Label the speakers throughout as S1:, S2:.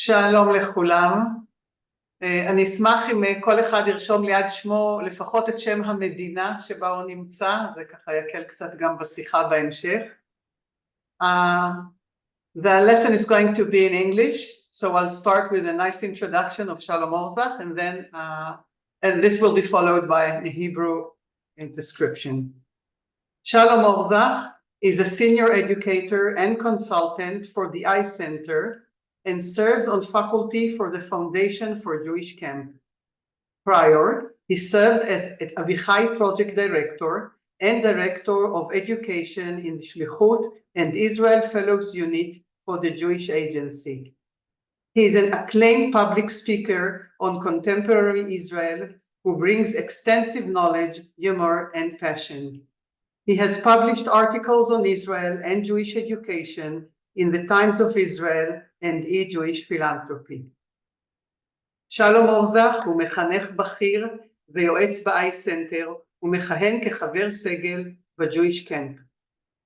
S1: שלום לכולם. אני אשמח אם כל אחד ירשום ליד שמו לפחות את שם המדינה שבה הוא נמצא, זה ככה יקל קצת גם בשיחה בהמשך. The lesson is going to be in English, so I'll start with a nice introduction of Shalom Orzach, and this will be followed by a Hebrew description. Shalom Orzach is a senior educator and consultant for the I Center and serves on faculty for the Foundation for Jewish Camp. Prior, he served as Avichai Project Director and Director of Education in the Shlichut and Israel Fellows Unit for the Jewish Agency. He is an acclaimed public speaker on contemporary Israel who brings extensive knowledge, humor, and passion. He has published articles on Israel and Jewish education in the Times of Israel and E-Jewish Philanthropy. שלום אורזך הוא מחנך בכיר ויועץ ב-I Center ומכהן כחבר סגל ב-Jewish Camp.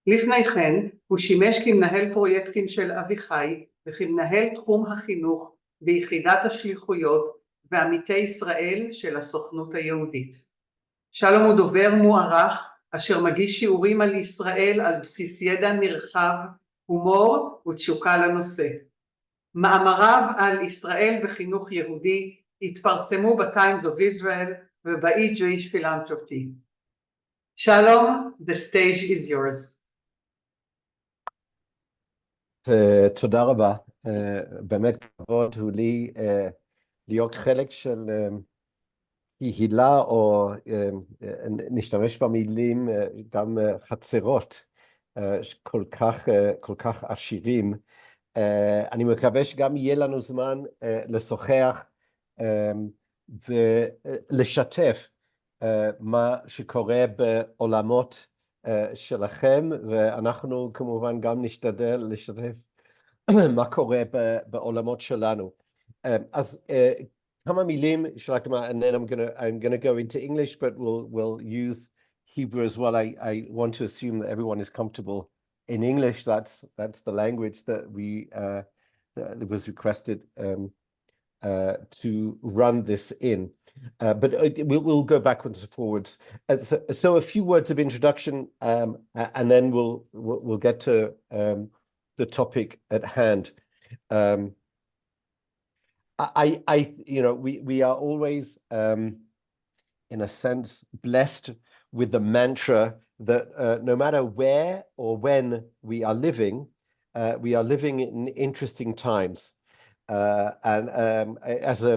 S1: לפני כן הוא שימש כמנהל פרויקטים של אביחי וכמנהל תחום החינוך ביחידת השליחויות ועמיתי ישראל של הסוכנות היהודית. שלום הוא דובר מוערך אשר מגיש שיעורים על ישראל על בסיס ידע נרחב, הומור ותשוקה לנושא. מאמריו על ישראל וחינוך יהודי התפרסמו ב-Times of Israel וב-E-Jewish Philanthropy. שלום, the stage is yours.
S2: תודה רבה. באמת כבוד הוא לי להיות חלק של קהילה, או נשתמש במילים גם חצרות, כל כך עשירים. אני מקווה שגם יהיה לנו זמן לשוחח ולשתף מה שקורה בעולמות שלכם, ואנחנו כמובן גם נשתדל לשתף מה קורה בעולמות שלנו. אז כמה מילים, and then I'm gonna go into English, but we'll use Hebrew as well. I want to assume that everyone is comfortable in English. That's the language that that was requested to run this in. But we'll go backwards and forwards. So a few words of introduction, and then we'll get to the topic at hand. We are always, in a sense, blessed with the mantra that no matter where or when we are living in interesting times. And as a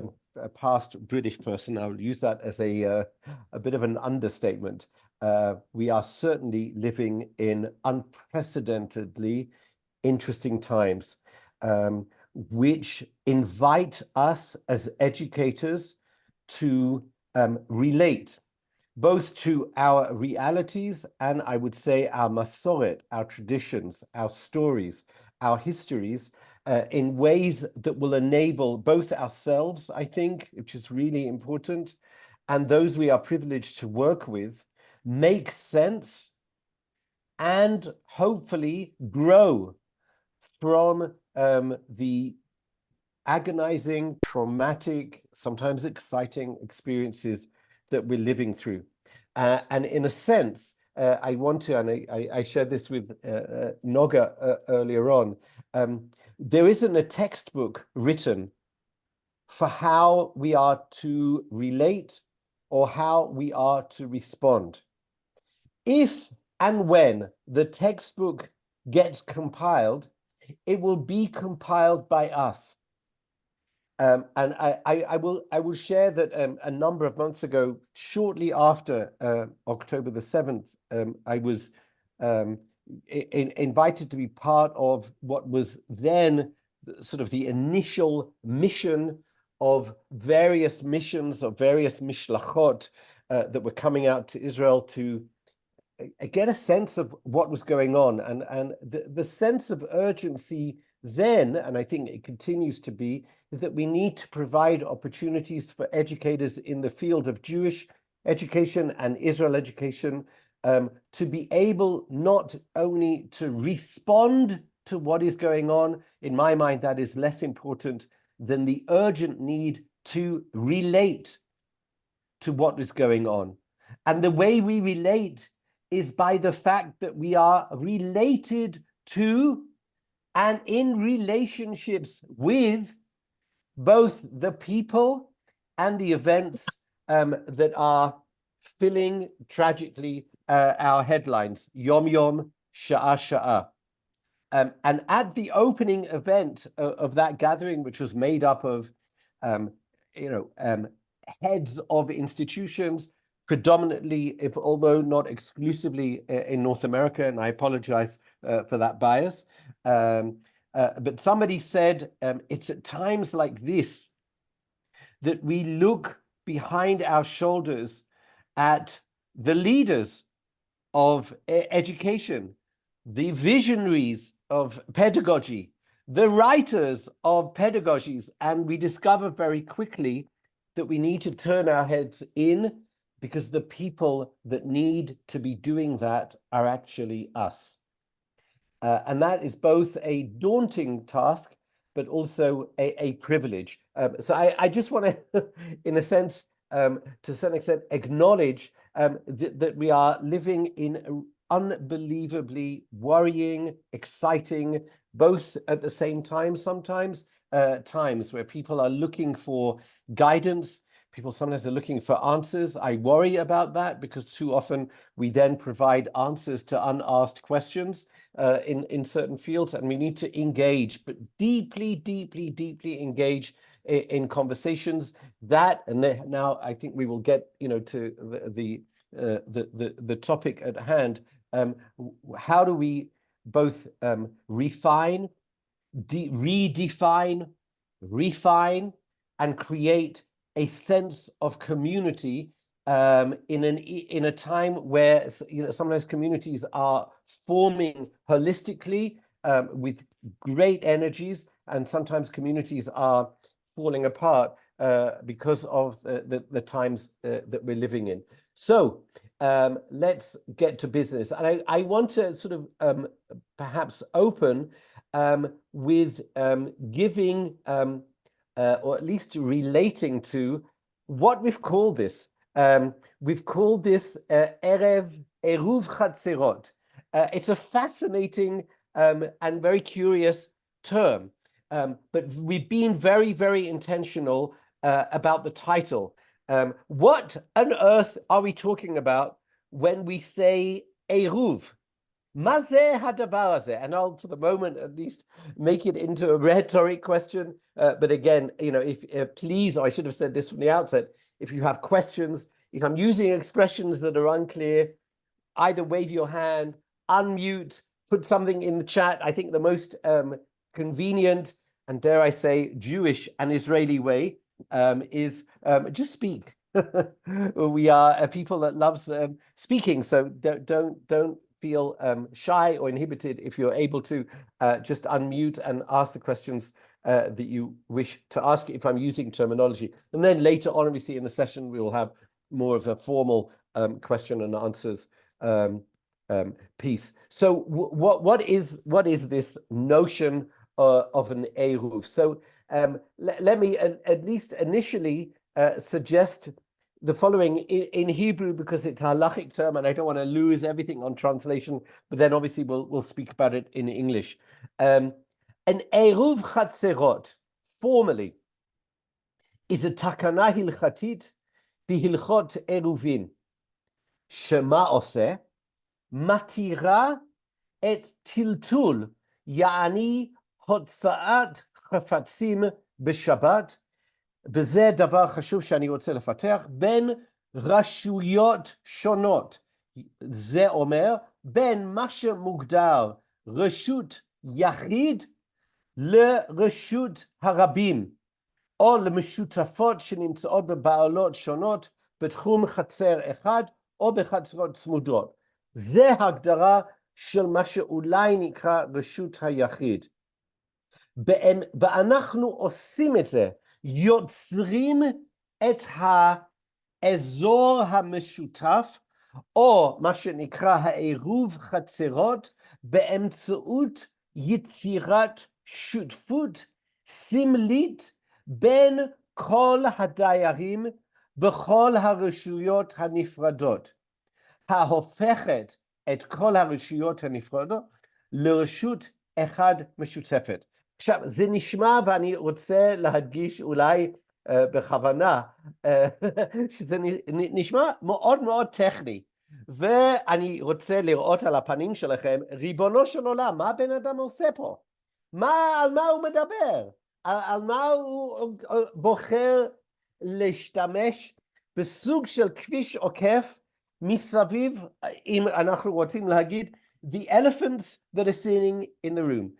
S2: past British person, I will use that as a bit of an understatement. We are certainly living in unprecedentedly interesting times, which invite us as educators to relate both to our realities and, I would say, our masoret, our traditions, our stories, our histories, in ways that will enable both ourselves, I think, which is really important, and those we are privileged to work with, make sense and hopefully grow from the agonizing, traumatic, sometimes exciting experiences that we're living through. And in a sense, I want to, and I shared this with Noga earlier on, there isn't a textbook written for how we are to relate or how we are to respond. If and when the textbook gets compiled, it will be compiled by us. And I will share that a number of months ago, shortly after October the 7th, I was invited to be part of what was then sort of the initial mission of various missions, of various mishlachot that were coming out to Israel to get a sense of what was going on. And the sense of urgency then, and I think it continues to be, is that we need to provide opportunities for educators in the field of Jewish education and Israel education to be able not only to respond to what is going on. In my mind, that is less important than the urgent need to relate to what is going on. And the way we relate is by the fact that we are related to and in relationships with both the people and the events that are filling tragically our headlines, Yom Yom, Sha'a Sha'a. And at the opening event of that gathering, which was made up of, heads of institutions, predominantly, although not exclusively in North America, and I apologize for that bias, but somebody said it's at times like this that we look behind our shoulders at the leaders of education, the visionaries of pedagogy, the writers of pedagogies, and we discover very quickly that we need to turn our heads in, because the people that need to be doing that are actually us. And that is both a daunting task, but also a privilege. So I just want to, in a sense, to a certain extent, acknowledge that we are living in unbelievably worrying, exciting, both at the same time, sometimes, times where people are looking for guidance. People sometimes are looking for answers. I worry about that because too often we then provide answers to unasked questions in certain fields, and we need to engage, but deeply, deeply, deeply engage in conversations. That, and now I think we will get, to the topic at hand. How do we both refine, redefine, refine, and create a sense of community in a time where sometimes communities are forming holistically with great energies, and sometimes communities are falling apart because of the times that we're living in. So let's get to business. And I want to sort of perhaps open with giving or at least relating to what we've called this. We've called this Eiruv Hatzerot. It's a fascinating and very curious term, but we've been very, very intentional about the title. What on earth are we talking about when we say Eiruv? Mazeh hadavar hazeh, and I'll, for the moment at least, make it into a rhetoric question. But again, if please, I should have said this from the outset. If you have questions, if I'm using expressions that are unclear, either wave your hand, unmute, put something in the chat. I think the most convenient and, dare I say, Jewish and Israeli way is just speak. We are a people that loves speaking, so don't feel shy or inhibited if you're able to just unmute and ask the questions that you wish to ask, if I'm using terminology. And then later on, we see in the session, we will have more of a formal question and answers piece. So what is this notion of an Eiruv? So let me at least initially suggest the following in Hebrew, because it's a halachic term and I don't want to lose everything on translation, but then obviously we'll speak about it in English. An Eiruv Hatzerot, formally, is a takana hilchatit bihilchot Eiruvin. Shema oseh, matira et tiltul, ya'ani hotzaat chafatzim b'shabbat, וזה דבר חשוב שאני רוצה לפתח, בין רשויות שונות. זה אומר, בין מה שמוגדר רשות יחיד לרשות הרבים, או למשותפות שנמצאות בבעלות שונות בתחום חצר אחד, או בחצרות צמודות. זה הגדרה של מה שאולי נקרא רשות היחיד. ואנחנו עושים את זה, יוצרים את האזור המשותף, או מה שנקרא העירוב חצרות, באמצעות יצירת שותפות סמלית בין כל הדיירים בכל הרשויות הנפרדות, ההופכת את כל הרשויות הנפרדות לרשות אחד משותפת. עכשיו, זה נשמע, ואני רוצה להדגיש אולי בכוונה, שזה נשמע מאוד מאוד טכני, ואני רוצה לראות על הפנים שלכם, ריבונו של עולם, מה הבן אדם עושה פה? על מה הוא מדבר? על מה הוא בוחר להשתמש בסוג של כביש עוקף מסביב, אם אנחנו רוצים להגיד, the elephants that are sitting in the room.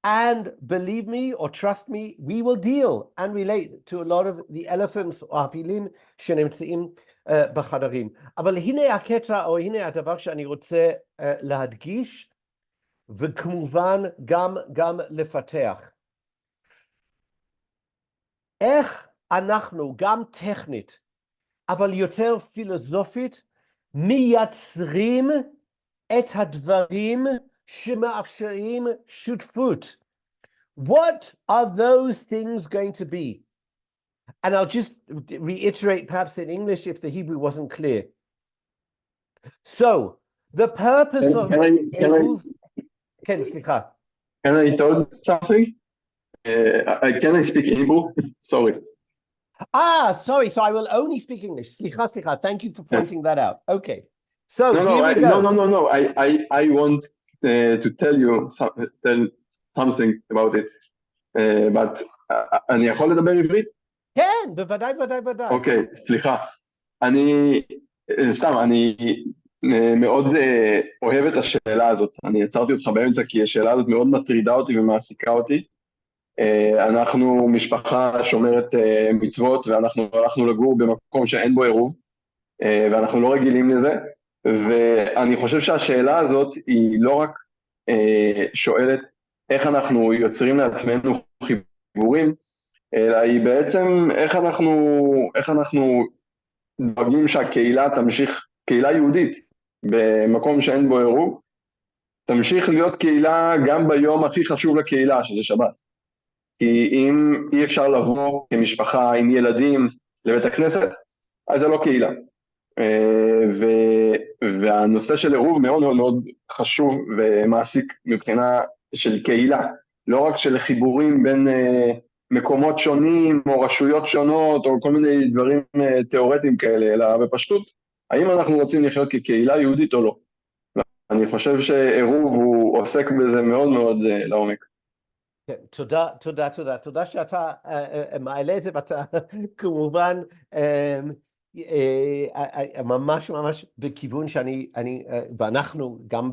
S2: And believe me or trust me, we will deal and relate to a lot of the elephants או הפילים שנמצאים בחדרים. אבל הנה הקטע, או הנה הדבר שאני רוצה להדגיש, וכמובן גם לפתח. איך אנחנו, גם טכנית, אבל יותר פילוסופית, מייצרים את הדברים שמאפשרים שותפות. What are those things going to be? And I'll just reiterate perhaps in English if the Hebrew wasn't clear. So, the purpose of Eiruv... כן, סליחה.
S3: Can I tell something? Can I speak Hebrew? Sorry.
S2: Sorry. So I will only speak English. Slicha. Thank you for pointing that out. Okay. So
S3: No. I want to tell something about it. But אני יכול לדבר עברית?
S2: כן, בוודאי.
S3: אוקיי, סליחה. אני מאוד אוהב את השאלה הזאת. אני עצרתי אותך באמצע כי השאלה הזאת מאוד מטרידה אותי ומעסיקה אותי. אנחנו משפחה שומרת מצוות, ואנחנו הלכנו לגור במקום שאין בו עירוב, ואנחנו לא רגילים לזה, ואני חושב שהשאלה הזאת היא לא רק שואלת איך אנחנו יוצרים לעצמנו חיבורים, אלא היא בעצם איך אנחנו דואגים שהקהילה תמשיך, קהילה יהודית במקום שאין בו עירוב, תמשיך להיות קהילה גם ביום הכי חשוב לקהילה, שזה שבת. כי אם אי אפשר לבוא כמשפחה עם ילדים לבית הכנסת, אז זה לא קהילה. והנושא של עירוב מאוד מאוד מאוד חשוב ומעסיק מבחינה של קהילה, לא רק של חיבורים בין מקומות שונים או רשויות שונות או כל מיני דברים תיאורטיים כאלה, אלא בפשטות, האם אנחנו רוצים לחיות כקהילה יהודית או לא. ואני חושב שעירוב הוא עוסק בזה מאוד מאוד לעומק.
S2: תודה שאתה מעלה את זה, ואתה כמובן ממש בכיוון ואנחנו גם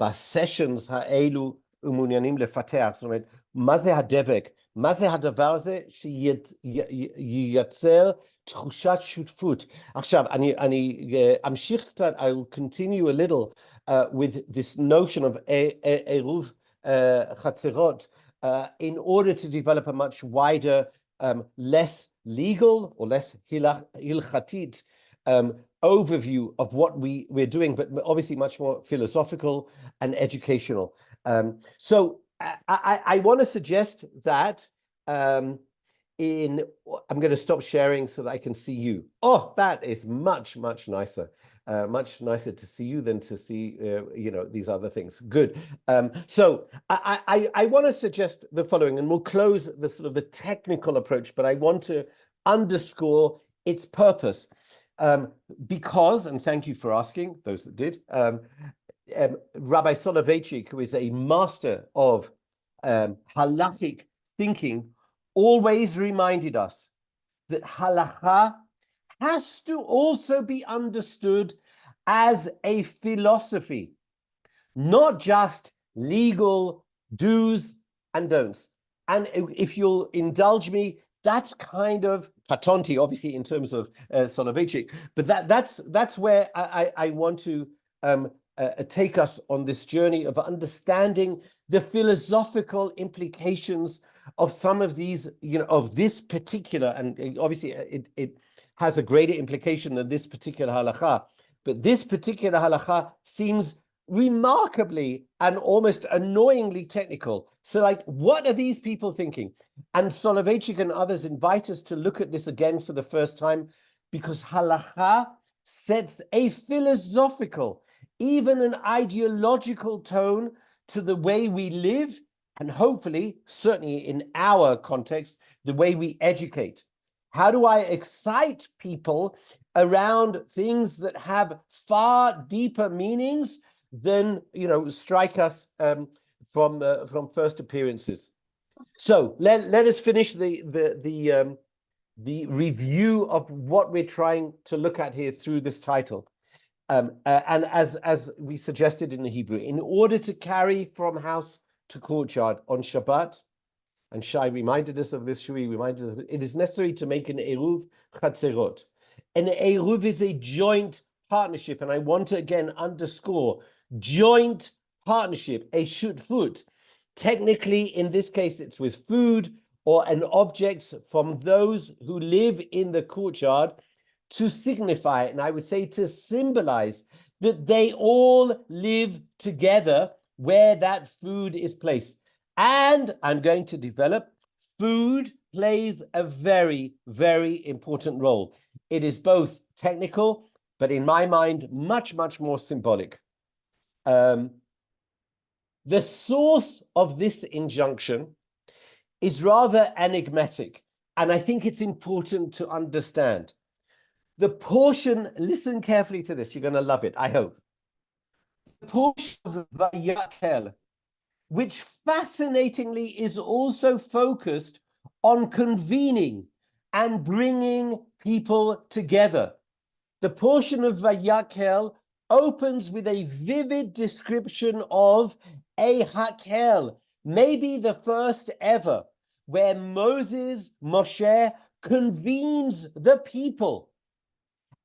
S2: בסשנס האלו מעוניינים לפתח, זאת אומרת, מה זה הדבק? מה זה הדבר הזה שייצר תחושת שותפות? עכשיו, אני אמשיך קצת, I'll continue a little with this notion of עירוב חצרות, in order to develop a much wider, less legal or less hilchatit overview of what we're doing, but obviously much more philosophical and educational. So I want to suggest that I'm going to stop sharing so that I can see you. Oh, that is much nicer. Much nicer to see you than to see, these other things. Good. So I want to suggest the following, and we'll close the sort of the technical approach, but I want to underscore its purpose. Because, and thank you for asking, those that did, Rabbi Soloveitchik, who is a master of halachic thinking, always reminded us that halacha has to also be understood as a philosophy, not just legal do's and don'ts. And if you'll indulge me, that's kind of patonti, obviously in terms of Soloveitchik, but that's where I want to take us on this journey of understanding the philosophical implications of some of these, of this particular, and obviously it has a greater implication than this particular halakha, but this particular halakha seems remarkably and almost annoyingly technical. So like, what are these people thinking? And Soloveitchik and others invite us to look at this again for the first time, because halacha sets a philosophical, even an ideological tone to the way we live, and hopefully, certainly in our context, the way we educate. How do I excite people around things that have far deeper meanings than, you know, strike us from first appearances? So let us finish the review of what we're trying to look at here through this title. And as we suggested in the Hebrew, in order to carry from house to courtyard on Shabbat, and Shai reminded us of this, Shui reminded us, it is necessary to make an Eiruv Hatzerot. An Eiruv is a joint partnership, and I want to again underscore joint partnership, a shutfut. Technically, in this case, it's with food or an object from those who live in the courtyard to signify, and I would say to symbolize, that they all live together where that food is placed. And I'm going to develop, food plays a very, very important role. It is both technical, but in my mind, much, much more symbolic. The source of this injunction is rather enigmatic, and I think it's important to understand. The portion, listen carefully to this, you're going to love it, I hope. The portion of Vayakel, which fascinatingly is also focused on convening and bringing people together. The portion of Vayakel opens with a vivid description of a hakel, maybe the first ever, where Moshe, convenes the people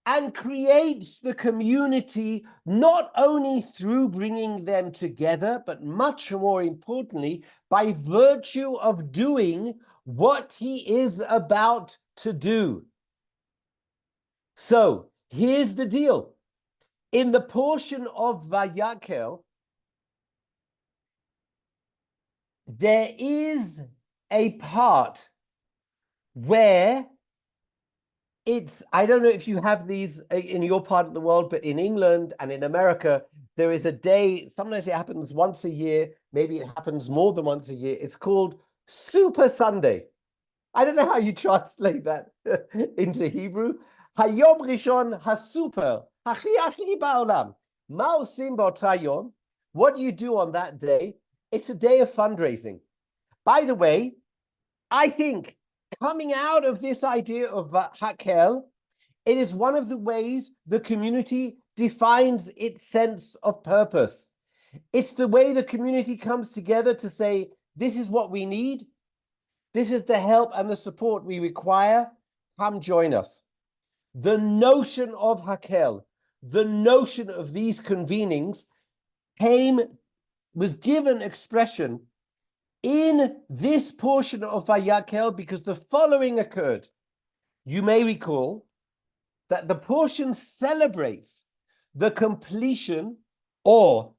S2: and creates the community, not only through bringing them together, but much more importantly, by virtue of doing what he is about to do. So here's the deal. In the portion of Vayakel, there is a part where it's, I don't know if you have these in your part of the world, but in England and in America, there is a day, sometimes it happens once a year, maybe it happens more than once a year. It's called Super Sunday. I don't know how you translate that into Hebrew. Hayom Rishon HaSuper, Hachi Hachi Ba'olam. Ma osim b'ota yom. What do you do on that day? It's a day of fundraising. By the way, I think coming out of this idea of hakel, it is one of the ways the community defines its sense of purpose. It's the way the community comes together to say, this is what we need. This is the help and the support we require. Come join us. The notion of hakel, the notion of these convenings was given expression in this portion of Vayakel because the following occurred. You may recall that the portion celebrates the completion or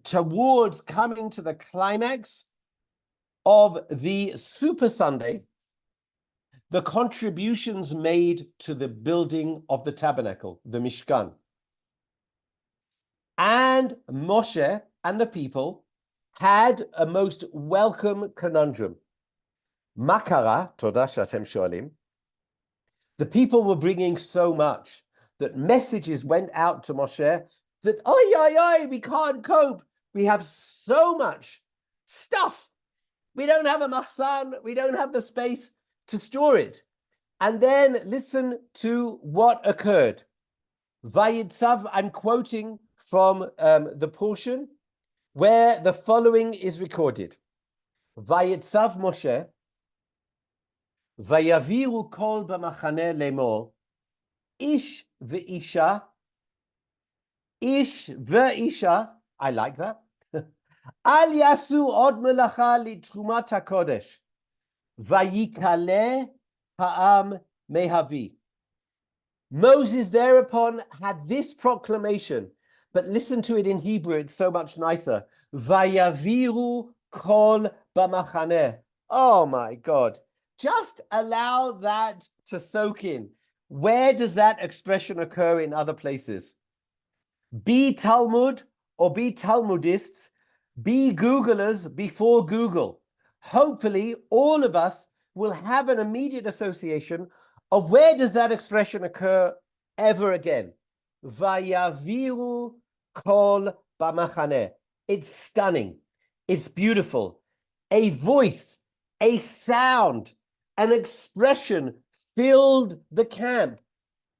S2: towards coming to the climax of the Super Sunday, the contributions made to the building of the tabernacle, the Mishkan. And Moshe and the people had a most welcome conundrum. Makara, Toda Shatem Sholim. The people were bringing so much that messages went out to Moshe that, we can't cope. We have so much stuff. We don't have a machsan. We don't have the space to store it. And then listen to what occurred. Vayitzav, I'm quoting from the portion where the following is recorded. Vayitzav Moshe, Vayaviru kol b'machane lemor, ish ve'isha, I like that. Al yasu od melacha li trumat hakodesh, vayikale ha'am mehavi. Moses thereupon had this proclamation. but listen to it in Hebrew, it's so much nicer. Vayaviru kol b'machaneh. Oh my God. Just allow that to soak in. Where does that expression occur in other places? Be Talmud or be Talmudists, be Googlers before Google. Hopefully, all of us will have an immediate association of where does that expression occur ever again. Vayaviru kol b'machaneh. It's stunning. It's beautiful. A voice, a sound, an expression filled the camp.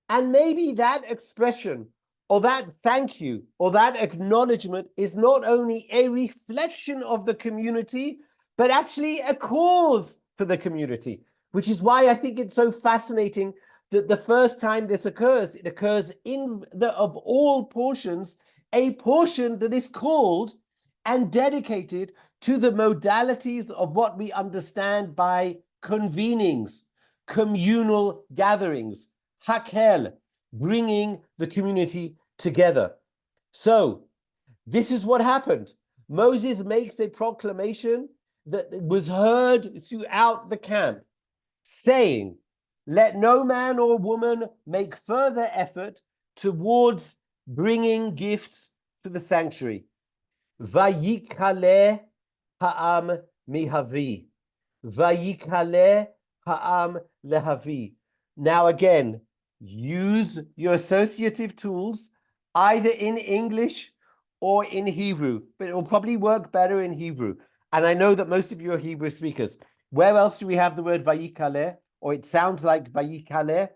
S2: And maybe that expression or that thank you or that acknowledgement is not only a reflection of the community, but actually a cause for the community, which is why I think it's so fascinating that the first time this occurs, it occurs in of all portions, a portion that is called and dedicated to the modalities of what we understand by convenings, communal gatherings, hakel, bringing the community together. So this is what happened. Moses makes a proclamation that was heard throughout the camp, saying, let no man or woman make further effort towards bringing gifts to the sanctuary. Vayikale ha'am mihavi. Vayikale ha'am lehavi. Now again, use your associative tools either in English or in Hebrew, but it will probably work better in Hebrew. And I know that most of you are Hebrew speakers. Where else do we have the word vayikale? Or it sounds like vayikale.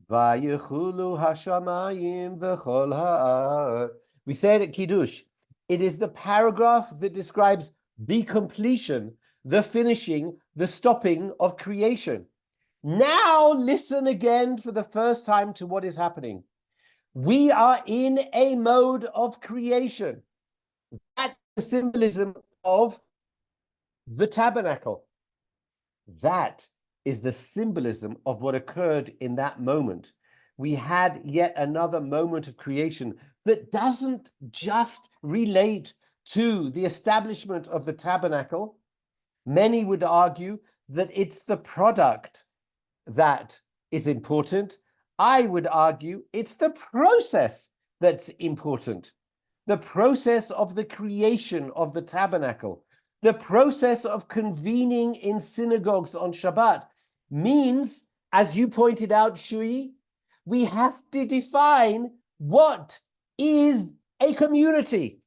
S2: Vayichulu hashamayim v'chol ha'ar. We say it at Kiddush. It is the paragraph that describes the completion, the finishing, the stopping of creation. Now listen again for the first time to what is happening. We are in a mode of creation. That's the symbolism of the tabernacle. That is the symbolism of what occurred in that moment. We had yet another moment of creation that doesn't just relate to the establishment of the tabernacle. Many would argue that it's the product that is important. I would argue it's the process that's important. The process of the creation of the tabernacle, the process of convening in synagogues on Shabbat means, as you pointed out, Shui, we have to define what is a community.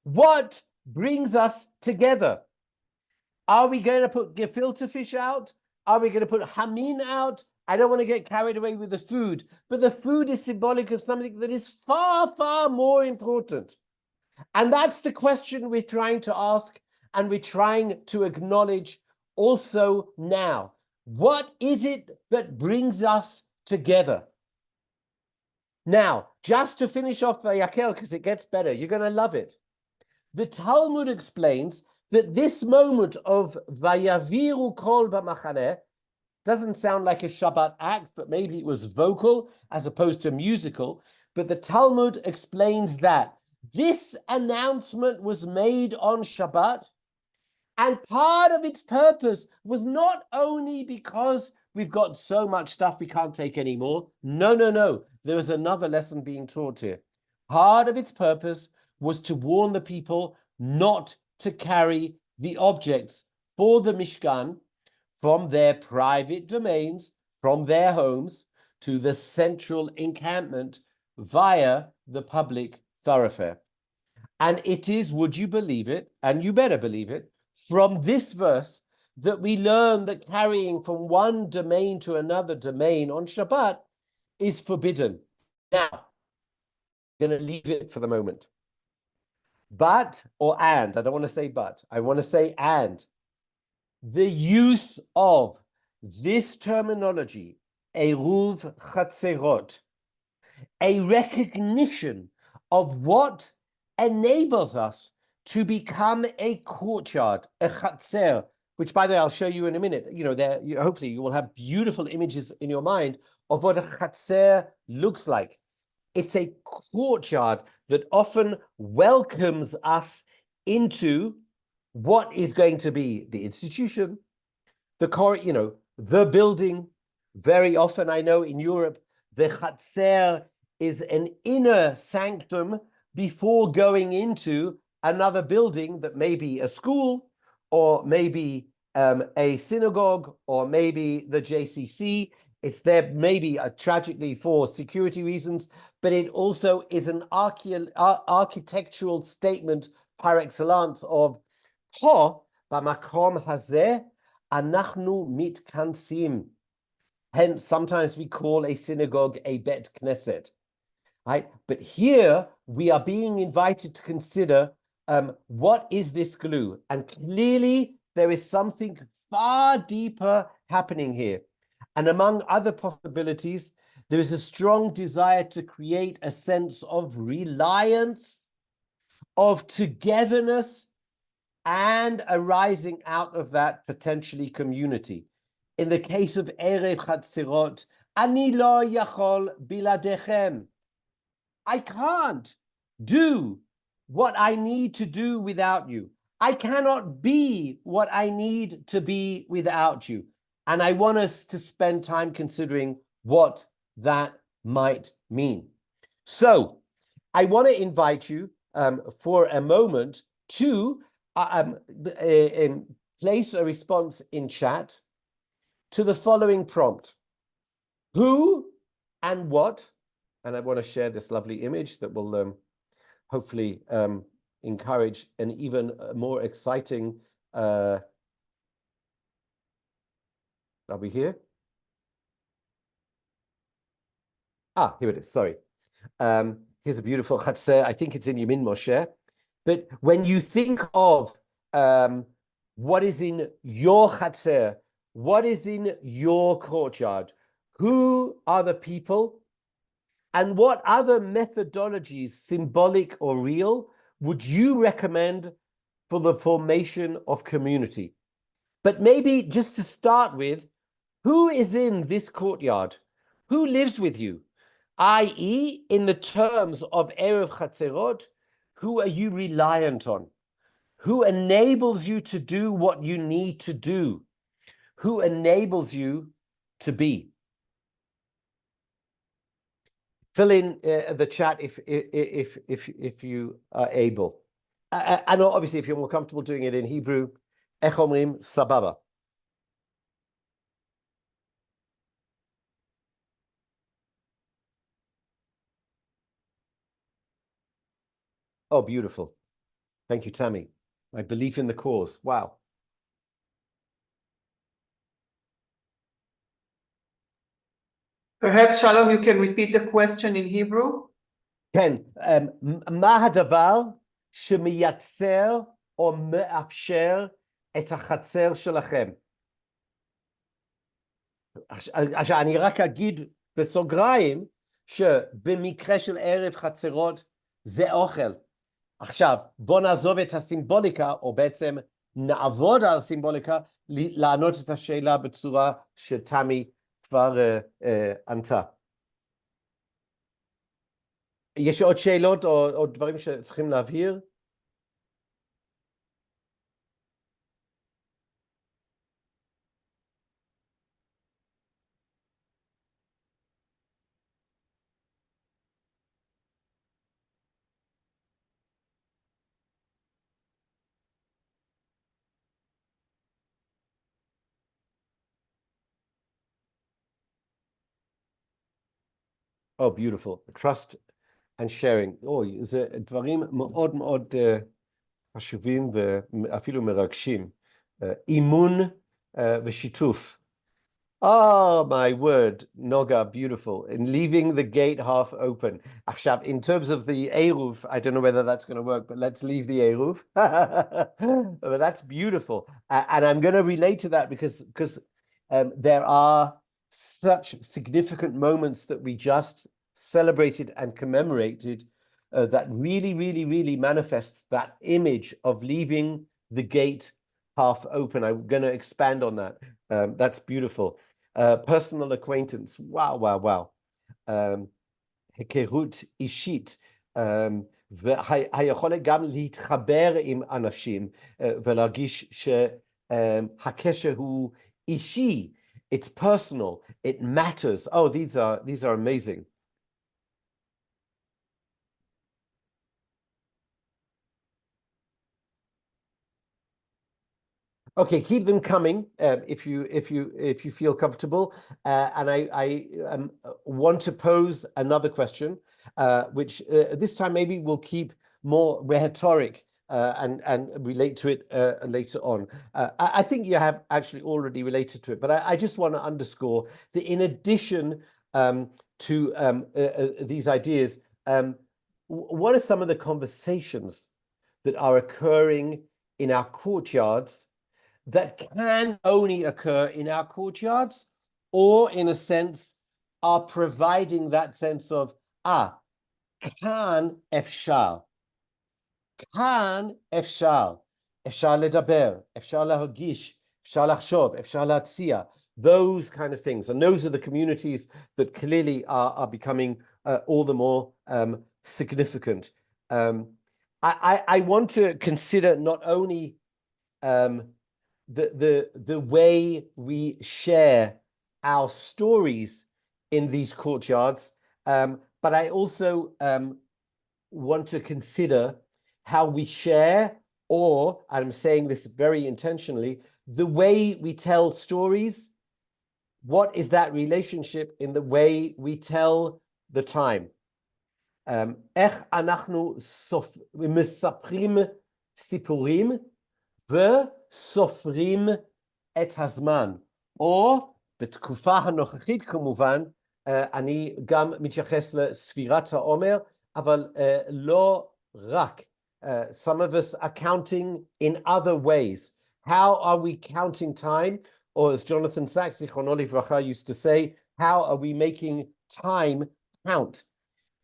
S2: What brings us together? Are we going to put gefilte fish out? Are we going to put hamin out? I don't want to get carried away with the food, but the food is symbolic of something that is far, far more important. And that's the question we're trying to ask, and we're trying to acknowledge also now. What is it that brings us together? Now, just to finish off Yakel, because it gets better, you're going to love it. The Talmud explains that this moment of Vayaviru kol b'machaneh doesn't sound like a Shabbat act, but maybe it was vocal as opposed to musical. But the Talmud explains that this announcement was made on Shabbat, and part of its purpose was not only because we've got so much stuff we can't take anymore. No. There was another lesson being taught here. Part of its purpose was to warn the people not to carry the objects for the Mishkan from their private domains, from their homes, to the central encampment via the public thoroughfare. And it is, would you believe it, and you better believe it, from this verse that we learn that carrying from one domain to another domain on Shabbat is forbidden. Now, I'm going to leave it for the moment. But, or and, I don't want to say but, I want to say and. The use of this terminology, Eiruv Hatzerot, a recognition of what enables us to become a courtyard, a chatzer, which, by the way, I'll show you in a minute. You know, there, hopefully you will have beautiful images in your mind of what a chatzer looks like. It's a courtyard that often welcomes us into what is going to be the institution, the building. Very often, I know in Europe, the chatzer is an inner sanctum before going into another building that may be a school, or maybe a synagogue, or maybe the JCC. It's there maybe tragically for security reasons, but it also is an architectural statement par excellence of פה, במקום הזה, אנחנו מתכנסים. Hence, sometimes we call a synagogue a bet knesset, right? But here we are being invited to consider what is this glue? And clearly there is something far deeper happening here. And among other possibilities, there is a strong desire to create a sense of reliance, of togetherness, and arising out of that potentially community. In the case of Eiruv Hatzerot, ani lo yachol biladechem. I can't do what I need to do without you. I cannot be what I need to be without you. And I want us to spend time considering what that might mean. So I want to invite you for a moment to place a response in chat to the following prompt. Who and what, and I want to share this lovely image that will hopefully encourage an even more exciting, are we here? Here it is, sorry. Here's a beautiful chatzer. I think it's in Yamin Moshe. But when you think of what is in your chatzer, what is in your courtyard, who are the people, and what other methodologies, symbolic or real, would you recommend for the formation of community? But maybe just to start with, who is in this courtyard? Who lives with you? I.e., in the terms of Eiruv Hatzerot, who are you reliant on? Who enables you to do what you need to do? Who enables you to be? Fill in the chat if you are able. And obviously, if you're more comfortable doing it in Hebrew, איך אומרים סבבה. Oh, beautiful. Thank you, Tammy. My belief in the cause. Wow.
S1: Perhaps, Shalom, you can repeat the question in Hebrew?
S2: כן, מה הדבר שמייצר או מאפשר את החצר שלכם? עכשיו, אני רק אגיד בסוגריים, שבמקרה של ערב חצרות זה אוכל. עכשיו, בוא נעזוב את הסימבוליקה, או בעצם נעבוד על הסימבוליקה, לענות את השאלה בצורה שתמי כבר ענתה. יש עוד שאלות או דברים שצריכים להבהיר? Oh, beautiful. Trust and sharing. זה דברים מאוד מאוד חשובים ואפילו מרגשים. אימון ושיתוף. Oh, my word, Noga, beautiful. In leaving the gate half open. עכשיו, in terms of the Eiruv, I don't know whether that's going to work, but let's leave the Eiruv. But that's beautiful. And I'm going to relate to that because there are such significant moments that we just celebrated and commemorated that really, really, really manifests that image of leaving the gate half open. I'm going to expand on that. That's beautiful. Personal acquaintance. Wow, wow, wow. היכרות אישית, והיכולת גם להתחבר עם אנשים ולהרגיש שהקשר הוא אישי, it's personal, it matters. Oh, these are amazing. Okay, keep them coming if you feel comfortable. And I want to pose another question, which this time maybe we'll keep more rhetoric and relate to it later on. I think you have actually already related to it, but I just want to underscore that in addition to these ideas, what are some of the conversations that are occurring in our courtyards that can only occur in our courtyards, or in a sense are providing that sense of, כאן אפשר. כאן אפשר. אפשר לדבר, אפשר להרגיש, אפשר לחשוב, אפשר להציע. Those kind of things. And those are the communities that clearly are becoming all the more significant. I want to consider not only the way we share our stories in these courtyards, but I also want to consider how we share, or, I'm saying this very intentionally, the way we tell stories. What is that relationship in the way we tell the time? איך אנחנו מספרים סיפורים וסופרים את הזמן, או בתקופה הנוכחית כמובן, אני גם מתייחס לספירת העומר, אבל לא רק. Some of us are counting in other ways. How are we counting time? Or as Jonathan Sachs, zichrono livracha, used to say, how are we making time count?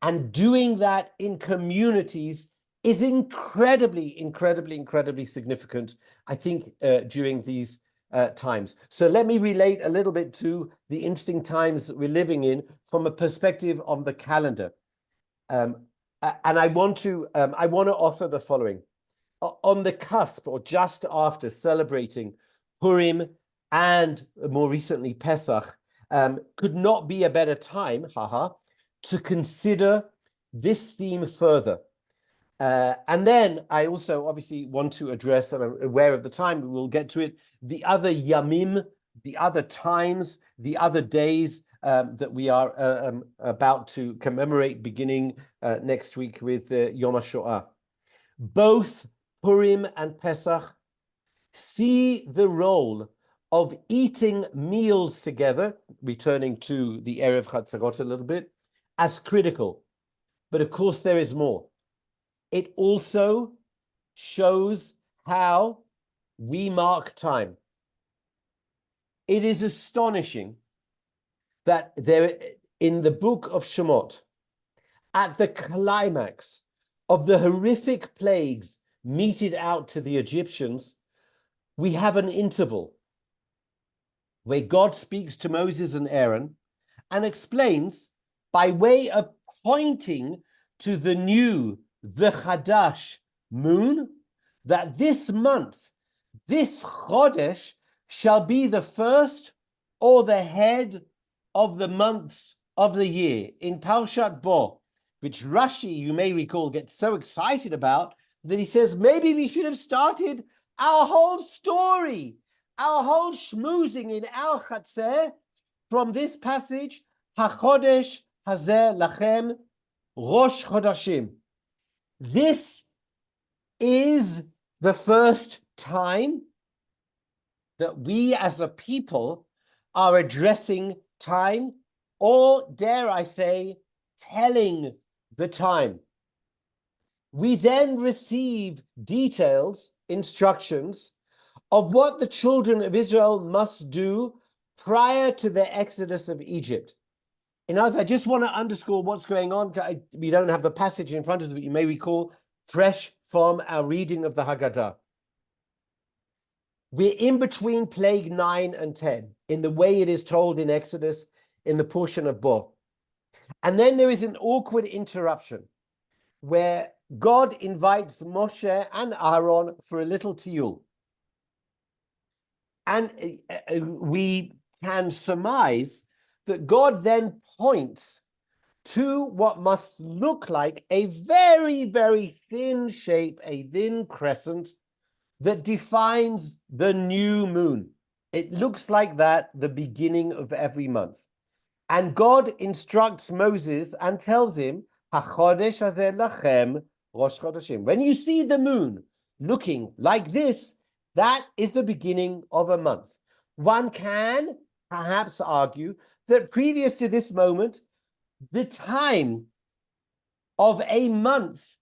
S2: And doing that in communities is incredibly significant, I think, during these times. So let me relate a little bit to the interesting times that we're living in from a perspective on the calendar. And I want to offer the following. On the cusp, or just after celebrating Purim and more recently Pesach, could not be a better time, to consider this theme further. And then I also obviously want to address, and I'm aware of the time, we'll get to it, the other yamim, the other times, the other days that we are about to commemorate beginning next week with Yom HaShoah. Both Purim and Pesach see the role of eating meals together, returning to the Eiruv Hatzerot a little bit, as critical. But of course there is more. It also shows how we mark time. It is astonishing that there, in the book of Shemot, at the climax of the horrific plagues meted out to the Egyptians, we have an interval where God speaks to Moses and Aaron and explains, by way of pointing to the Chadash moon, that this month, this Chodesh, shall be the first or the head of the months of the year. In Parshat Bo, which Rashi, you may recall, gets so excited about that he says, maybe we should have started our whole story, our whole schmoozing in our Chatzer from this passage, HaChodesh Hazeh Lachem Rosh Chodashim. This is the first time that we as a people are addressing time, or dare I say, telling the time. We then receive details, instructions of what the children of Israel must do prior to the exodus of Egypt. In others, I just want to underscore what's going on. We don't have the passage in front of us, but you may recall, fresh from our reading of the Haggadah. We're in between plague 9 and 10, in the way it is told in Exodus, in the portion of Bo. And then there is an awkward interruption where God invites Moshe and Aaron for a little tiyul. And we can surmise that God then points to what must look like a very, very thin shape, a thin crescent that defines the new moon. It looks like that, the beginning of every month. And God instructs Moses and tells him, "HaChodesh hazeh lachem Rosh Chodeshim." When you see the moon looking like this, that is the beginning of a month. One can perhaps argue that previous to this moment, the time of a month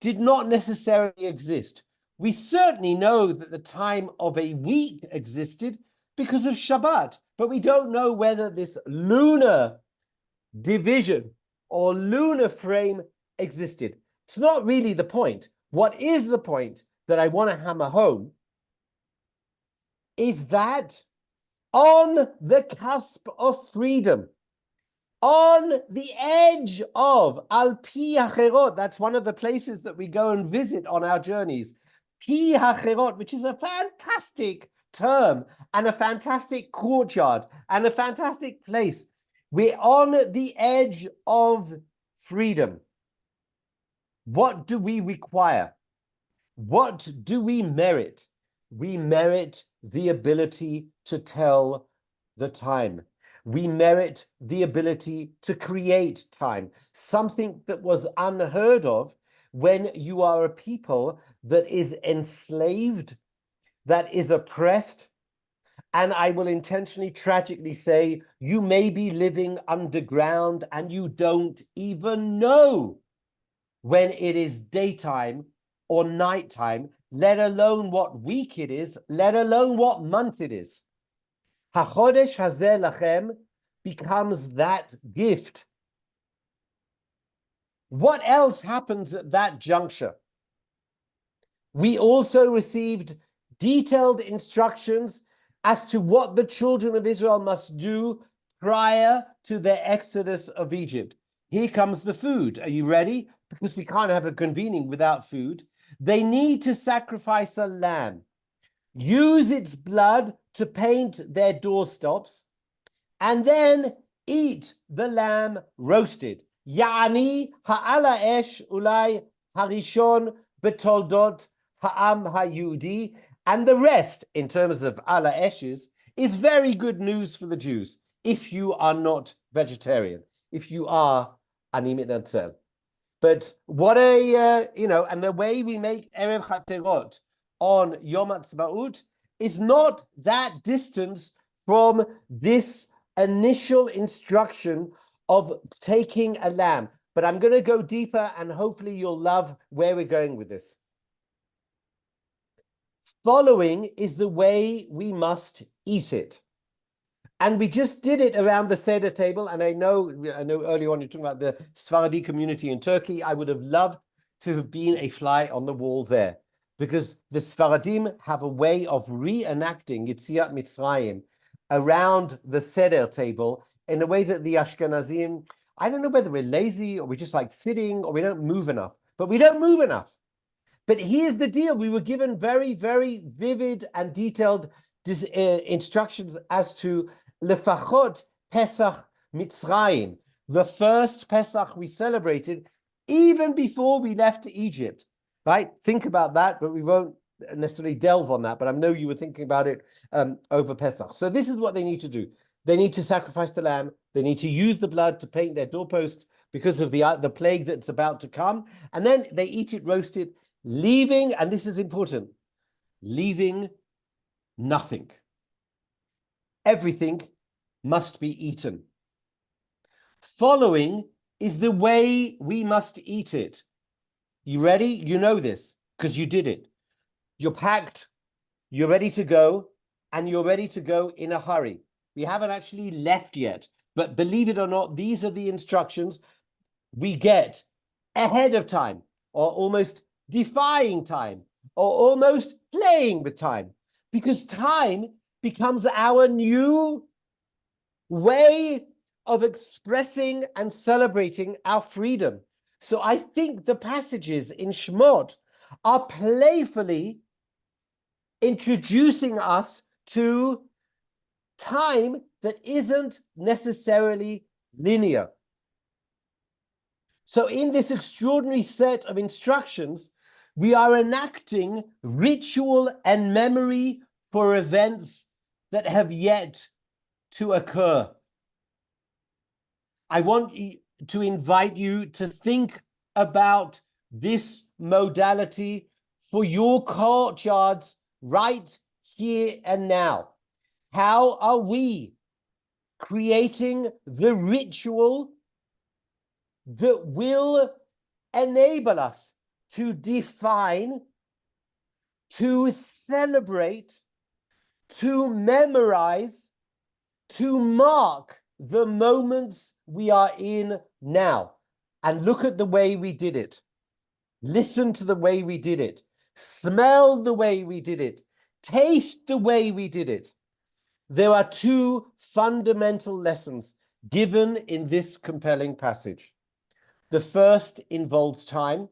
S2: did not necessarily exist. We certainly know that the time of a week existed because of Shabbat, but we don't know whether this lunar division or lunar frame existed. It's not really the point. What is the point that I want to hammer home is that on the cusp of freedom, on the edge of Al Pi Hacherot, that's one of the places that we go and visit on our journeys, Pi Hacherot, which is a fantastic term and a fantastic courtyard and a fantastic place. We're on the edge of freedom. What do we require? What do we merit? We merit the ability to tell the time. We merit the ability to create time, something that was unheard of when you are a people that is enslaved, that is oppressed. And I will intentionally, tragically say, you may be living underground and you don't even know when it is daytime or nighttime, let alone what week it is, let alone what month it is. HaChodesh hazeh lachem becomes that gift. What else happens at that juncture? We also received detailed instructions as to what the children of Israel must do prior to their exodus of Egypt. Here comes the food. Are you ready? Because we can't have a convening without food. They need to sacrifice a lamb, use its blood to paint their doorstops, and then eat the lamb roasted. Ya'ani ha'ala esh ulai harishon betoldot ha'am ha'yudi. And the rest, in terms of ala eshes, is very good news for the Jews, if you are not vegetarian, if you are ani mitnatzel. But what and the way we make Eiruv Hatzerot on Yom Ha'atzmaut is not that distance from this initial instruction of taking a lamb. But I'm going to go deeper and hopefully you'll love where we're going with this. Following is the way we must eat it. And we just did it around the Seder table. And I know earlier on you're talking about the Sephardi community in Turkey. I would have loved to have been a fly on the wall there, because the Sephardim have a way of reenacting Yetziat Mitzrayim around the Seder table in a way that the Ashkenazim, I don't know whether we're lazy or we just like sitting or we don't move enough, but we don't move enough. But here's the deal. We were given very, very vivid and detailed instructions as to Lefachot Pesach Mitzrayim, the first Pesach we celebrated even before we left Egypt, right? Think about that, but we won't necessarily delve on that, but I know you were thinking about it over Pesach. So this is what they need to do. They need to sacrifice the lamb. They need to use the blood to paint their doorposts because of the plague that's about to come. And then they eat it roasted, leaving, and this is important, leaving nothing. Everything must be eaten. Following is the way we must eat it. You ready? You know this because you did it. You're packed, you're ready to go, and you're ready to go in a hurry. We haven't actually left yet, but believe it or not, these are the instructions we get ahead of time, or almost defying time, or almost playing with time, because time becomes our new way of expressing and celebrating our freedom. So I think the passages in Shemot are playfully introducing us to time that isn't necessarily linear. So in this extraordinary set of instructions, we are enacting ritual and memory for events that have yet to occur. I want to invite you to think about this modality for your courtyards right here and now. How are we creating the ritual that will enable us to define, to celebrate, to memorize, to mark the moments we are in now? And look at the way we did it. Listen to the way we did it. Smell the way we did it. Taste the way we did it. There are two fundamental lessons given in this compelling passage. The first involves time.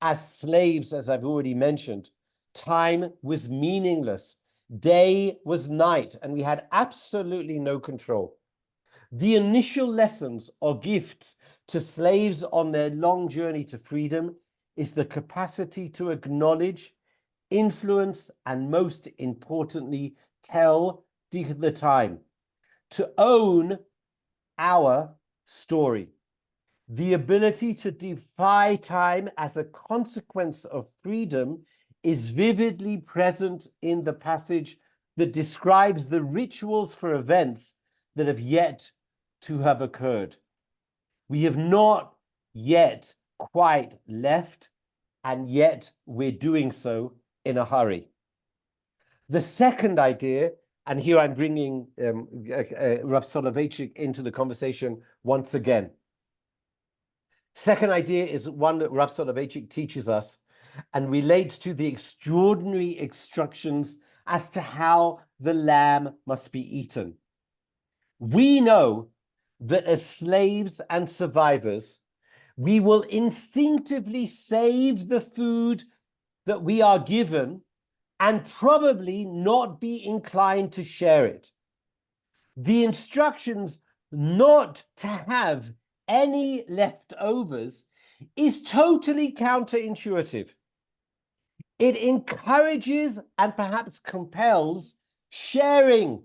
S2: As slaves, as I've already mentioned, time was meaningless. Day was night, and we had absolutely no control. The initial lessons or gifts to slaves on their long journey to freedom is the capacity to acknowledge, influence, and most importantly, tell the time, to own our story. The ability to defy time as a consequence of freedom is vividly present in the passage that describes the rituals for events that have yet to have occurred. We have not yet quite left, and yet we're doing so in a hurry. The second idea, and here I'm bringing Rav Soloveitchik into the conversation once again. Second idea is one that Rav Soloveitchik teaches us and relates to the extraordinary instructions as to how the lamb must be eaten. We know that as slaves and survivors, we will instinctively save the food that we are given and probably not be inclined to share it. The instructions not to have any leftovers is totally counterintuitive. It encourages and perhaps compels sharing.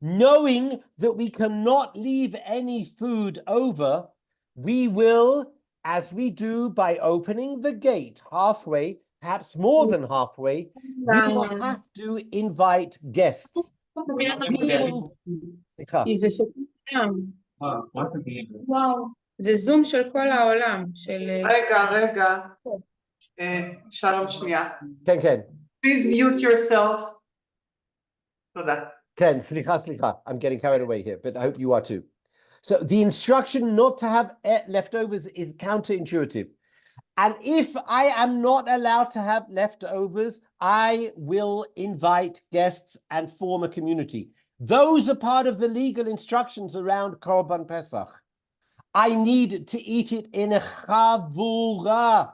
S2: Knowing that we cannot leave any food over, we will, as we do by opening the gate halfway, perhaps more than halfway, we will have to invite guests. We will...
S4: וואו, זה זום של כל העולם.
S1: רגע. שלום שנייה.
S2: כן.
S1: Please mute yourself. תודה.
S2: Ken, slicha. I'm getting carried away here, but I hope you are too. So the instruction not to have leftovers is counterintuitive. And if I am not allowed to have leftovers, I will invite guests and form a community. Those are part of the legal instructions around Korban Pesach. I need to eat it in a chavura.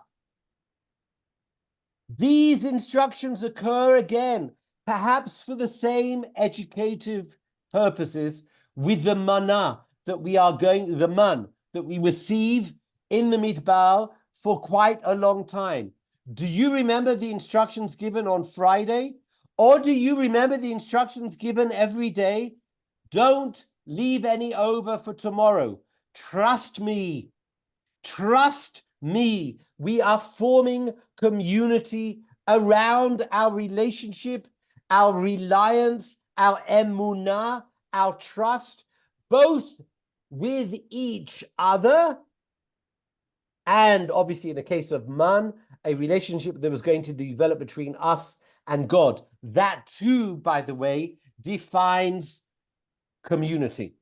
S2: These instructions occur again, perhaps for the same educative purposes with the manna that we are going, the man that we receive in the Midbar for quite a long time. Do you remember the instructions given on Friday? Or do you remember the instructions given every day? Don't leave any over for tomorrow. Trust me. Trust me. We are forming community around our relationship, our reliance, our emunah, our trust, both with each other and obviously in the case of man, a relationship that was going to develop between us and God. That too, by the way, defines community.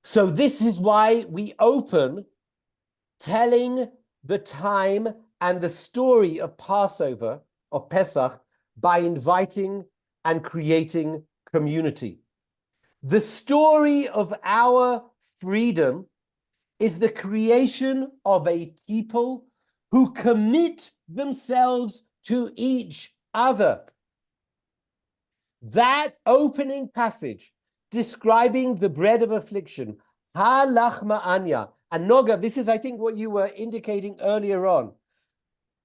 S2: So this is why we open telling the time and the story of Passover, of Pesach, by inviting and creating community. The story of our freedom is the creation of a people who commit themselves to each other. That opening passage describing the bread of affliction, ha lachma anya, and Noga, this is, I think, what you were indicating earlier on.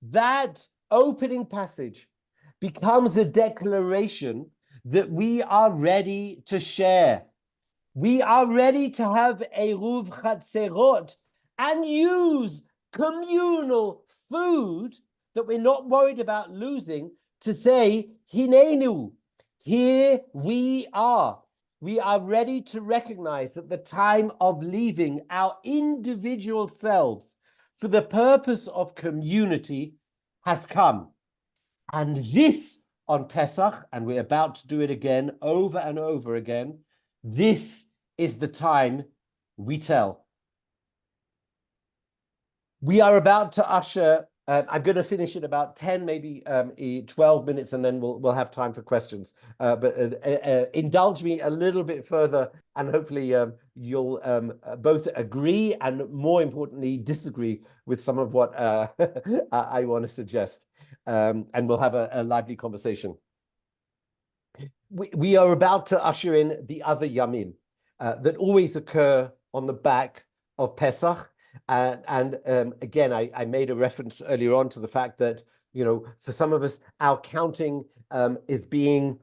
S2: That opening passage becomes a declaration that we are ready to share. We are ready to have Eiruv Hatzerot and use communal food that we're not worried about losing to say, Hinenu, here we are. We are ready to recognize that the time of leaving our individual selves for the purpose of community has come. And this on Pesach, and we're about to do it again, over and over again, this is the time we tell. We are about to usher, I'm going to finish in about 10, maybe 12 minutes, and then we'll have time for questions. But indulge me a little bit further, and hopefully you'll both agree and, more importantly, disagree with some of what I want to suggest. And we'll have a lively conversation. We are about to usher in the other yamim that always occur on the back of Pesach. And again, I made a reference earlier on to the fact that, you know, for some of us, our counting is being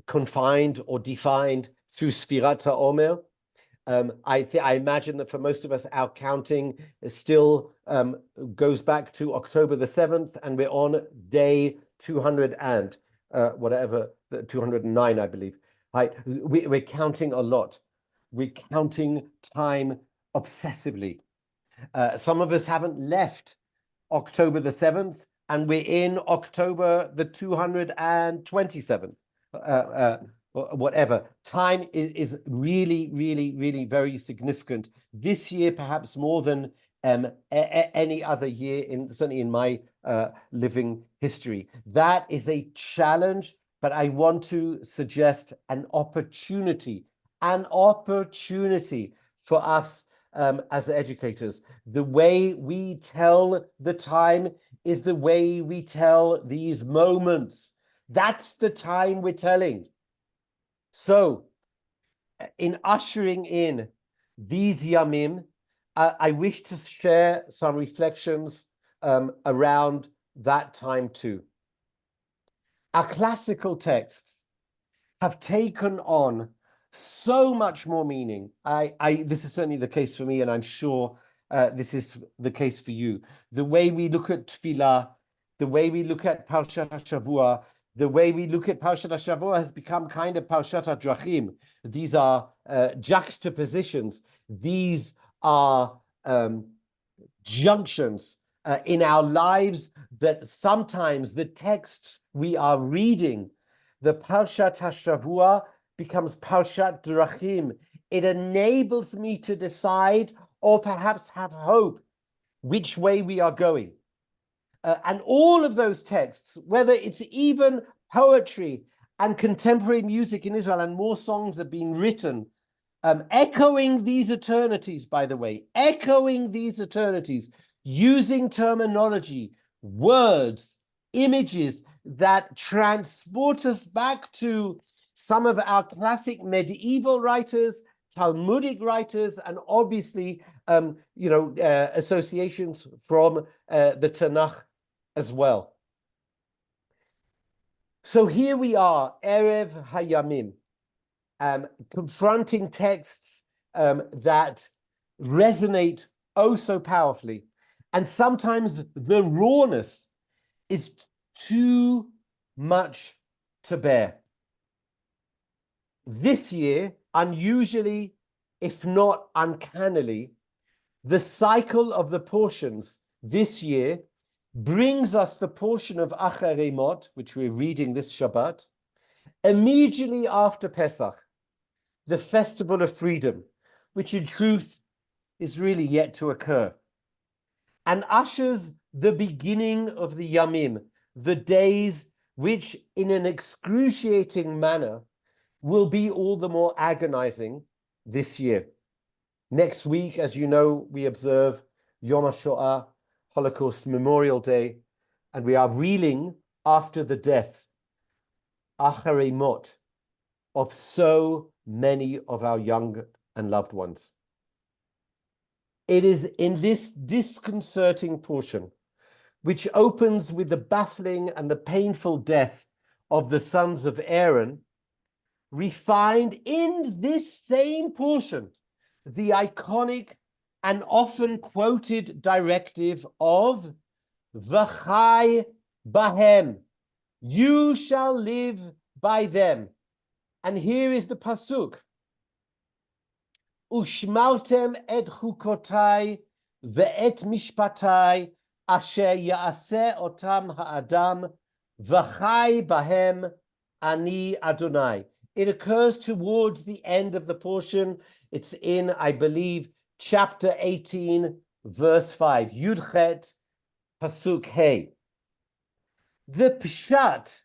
S2: confined or defined through Sfirat HaOmer. I imagine that for most of us, our counting is still goes back to October the 7th, and we're on day 200 and whatever, 209, I believe. Right? We're counting a lot. We're counting time obsessively. Some of us haven't left October the 7th, and we're in October the 227th. Whatever. Time is really, really, really very significant this year, perhaps more than any other year, certainly in my living history. That is a challenge, but I want to suggest an opportunity for us as educators. The way we tell the time is the way we tell these moments. That's the time we're telling. So, in ushering in these yamim, I wish to share some reflections around that time too. Our classical texts have taken on so much more meaning. This is certainly the case for me, and I'm sure this is the case for you. The way we look at Tefillah, the way we look at Parshat HaShavua, the way we look at Parshat HaShavua has become kind of Parshat HaDrachim. These are juxtapositions. These are junctions in our lives that sometimes the texts we are reading, the Parshat HaShavua becomes Parshat Drachim. It enables me to decide, or perhaps have hope, which way we are going. And all of those texts, whether it's even poetry and contemporary music in Israel, and more songs are being written, echoing these eternities, by the way, echoing these eternities, using terminology, words, images that transport us back to some of our classic medieval writers, Talmudic writers, and obviously, associations from the Tanakh as well. So here we are, Erev Hayamim, confronting texts that resonate oh so powerfully. And sometimes the rawness is too much to bear. This year, unusually, if not uncannily, the cycle of the portions this year brings us the portion of Acharei Mot, which we're reading this Shabbat, immediately after Pesach, the festival of freedom, which in truth is really yet to occur, and ushers the beginning of the Yamim, the days which in an excruciating manner will be all the more agonizing this year. Next week, as you know, we observe Yom HaShoah, Holocaust Memorial Day, and we are reeling after the death, Acharei Mot, of so many of our young and loved ones. It is in this disconcerting portion, which opens with the baffling and the painful death of the sons of Aaron, we find in this same portion the iconic and often quoted directive of V'chai bahem, you shall live by them. And here is the pasuk, Ushmaltem et chukotai ve'et mishpatai asher ya'aseh otam ha'adam v'chai bahem ani Adonai. It occurs towards the end of the portion. It's in, I believe, chapter 18, verse 5. Yudchet, pasuk hey. The pshat,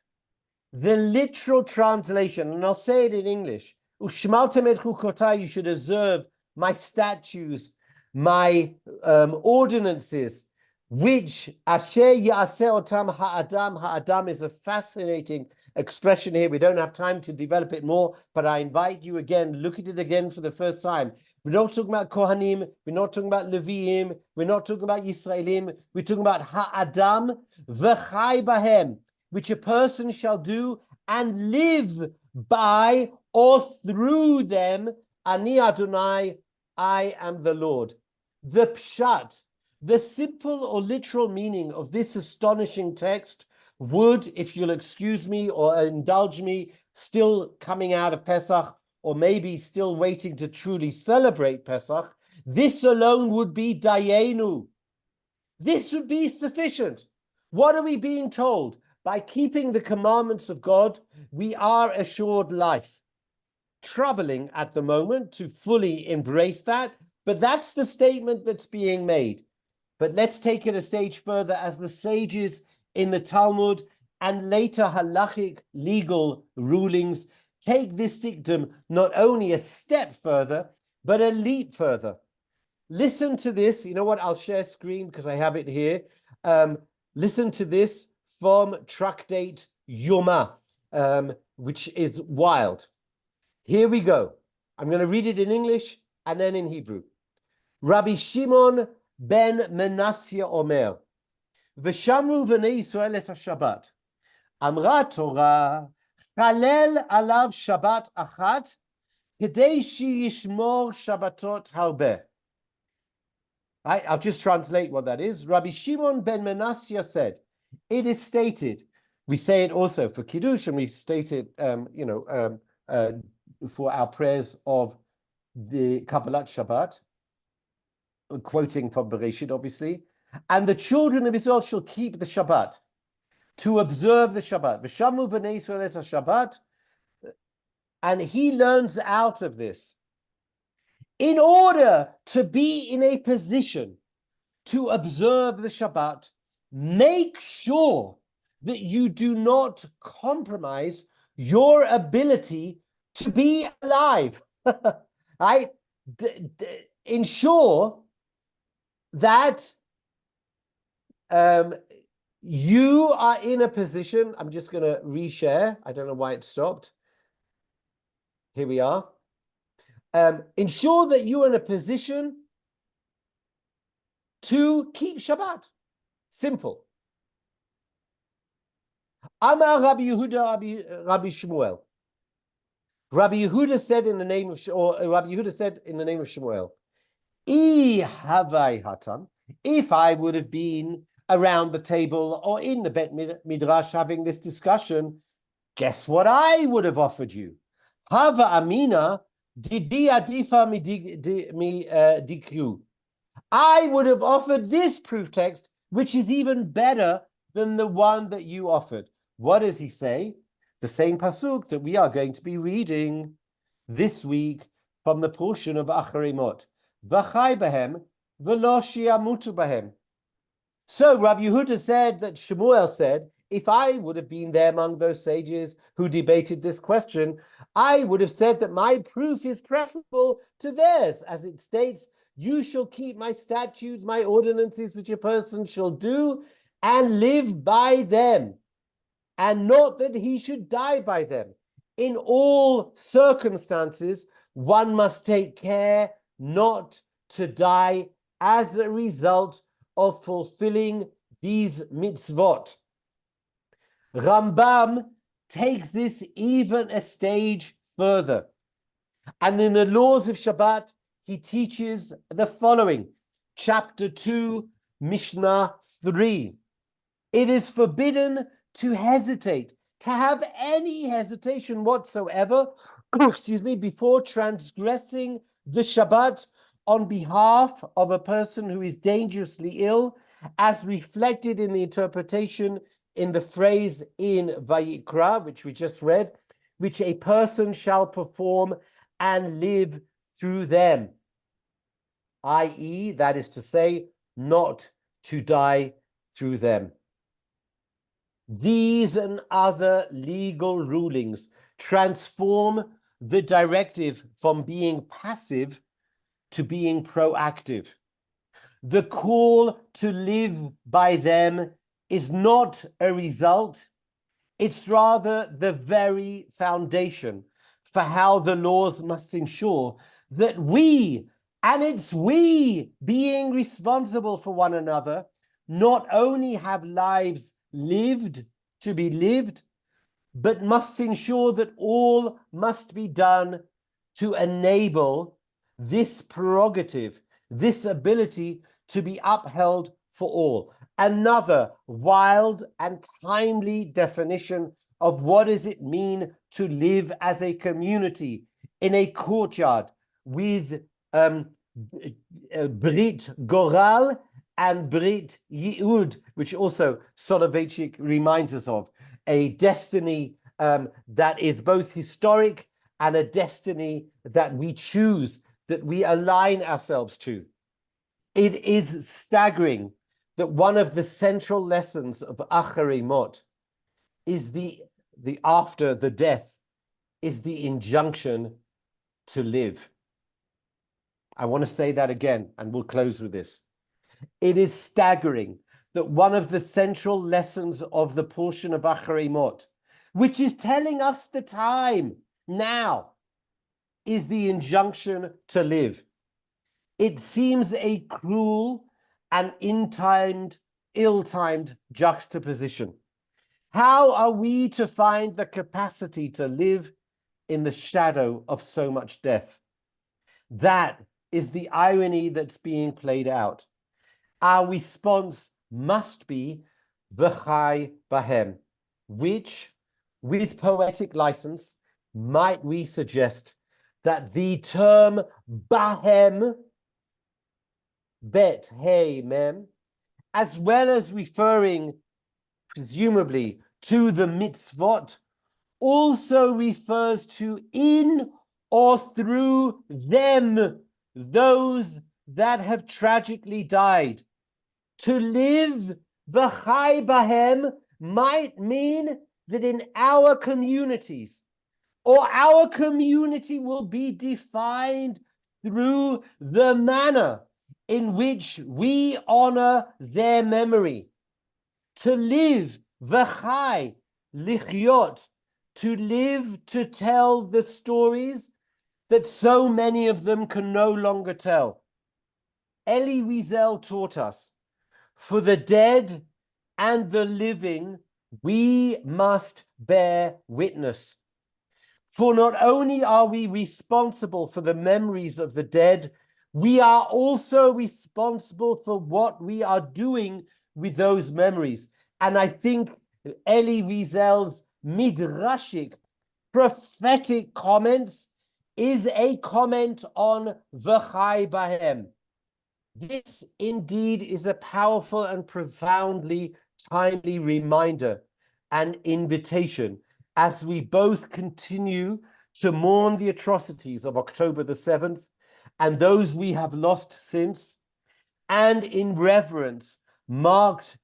S2: the literal translation, and I'll say it in English, Ushmaltem et chukotai, you should observe my statutes, my ordinances, which asher ya'aseh otam ha'adam. Ha'adam is a fascinating expression here. We don't have time to develop it more, but I invite you again, look at it again for the first time. We're not talking about Kohanim, we're not talking about Leviim, we're not talking about Yisraelim, we're talking about Ha'adam v'chai bahem, which a person shall do and live by or through them. Ani Adonai, I am the Lord. The pshat, the simple or literal meaning of this astonishing text would, if you'll excuse me or indulge me, still coming out of Pesach, or maybe still waiting to truly celebrate Pesach, this alone would be dayenu. This would be sufficient. What are we being told? By keeping the commandments of God, we are assured life. Troubling at the moment to fully embrace that, but that's the statement that's being made. But let's take it a stage further, as the sages in the Talmud and later halachic legal rulings take this dictum not only a step further, but a leap further. Listen to this. You know what? I'll share screen because I have it here. Listen to this from Tractate Yoma, which is wild. Here we go. I'm going to read it in English and then in Hebrew. Rabbi Shimon ben Menasya Omer, V'shamru v'nei Yisrael et HaShabbat. Amra Torah, Chalel alav Shabbat achat, kedei sheyishmor Shabbatot harbe. Right, I'll just translate what that is. Rabbi Shimon ben Menasya said, it is stated, we say it also for Kiddush, and we state it, for our prayers of the Kabbalat Shabbat, quoting from Bereshit, obviously. And the children of Israel shall keep the Shabbat, to observe the Shabbat. V'shamru v'nei Yisrael et Shabbat. And he learns out of this. In order to be in a position to observe the Shabbat, make sure that you do not compromise your ability to be alive. Right? Ensure that you are in a position. I'm just going to reshare. I don't know why it stopped. Here we are. Ensure that you're in a position to keep Shabbat. Simple. Amar Rabbi Yehuda, Rabbi Shmuel. Rabbi Yehuda said in the name of Shmuel, I havai hatam, if I would have been around the table or in the Bet Midrash having this discussion, guess what I would have offered you? Hava amina didi adifa mi dikyu. I would have offered this proof text, which is even better than the one that you offered. What does he say? The same pasuk that we are going to be reading this week from the portion of Acharei Mot. V'chai bahem v'lo shiamutu bahem. So Rabbi Yehuda said that Shmuel said, if I would have been there among those sages who debated this question, I would have said that my proof is preferable to theirs, as it states, you shall keep my statutes, my ordinances, which a person shall do, and live by them, and not that he should die by them. In all circumstances, one must take care not to die as a result of fulfilling these mitzvot. Rambam takes this even a stage further. And in the laws of Shabbat, he teaches the following. Chapter 2, Mishnah 3. It is forbidden to hesitate, to have any hesitation whatsoever, before transgressing the Shabbat on behalf of a person who is dangerously ill, as reflected in the interpretation in the phrase in Vayikra, which we just read, which a person shall perform and live through them, i.e., that is to say, not to die through them. These and other legal rulings transform the directive from being passive to being proactive. The call to live by them is not a result, it's rather the very foundation for how the laws must ensure that we, and it's we being responsible for one another, not only have lives lived to be lived, but must ensure that all must be done to enable this prerogative, this ability to be upheld for all. Another wild and timely definition of what does it mean to live as a community in a courtyard with Brit Goral and Brit Yehud, which also Soloveitchik reminds us of, a destiny that is both historic and a destiny that we choose, that we align ourselves to. It is staggering that one of the central lessons of Acharei Mot is the after the death is the injunction to live. I want to say that again, and we'll close with this. It is staggering that one of the central lessons of the portion of Acharei Mot, which is telling us the time now, is the injunction to live. It seems a cruel and ill-timed juxtaposition. How are we to find the capacity to live in the shadow of so much death? That is the irony that's being played out. Our response must be v'chai bahem, which, with poetic license, might we suggest that the term bahem, bet, hey, mem, as well as referring presumably to the mitzvot, also refers to in or through them, those that have tragically died. To live v'chai bahem might mean that in our communities, or our community will be defined through the manner in which we honor their memory. To live, v'chai, lichyot, to live to tell the stories that so many of them can no longer tell. Elie Wiesel taught us, for the dead and the living, we must bear witness. For not only are we responsible for the memories of the dead, we are also responsible for what we are doing with those memories. And I think Elie Wiesel's midrashic, prophetic comments is a comment on v'chai bahem. This indeed is a powerful and profoundly timely reminder and invitation as we both continue to mourn the atrocities of October the 7th and those we have lost since, and in reverence marked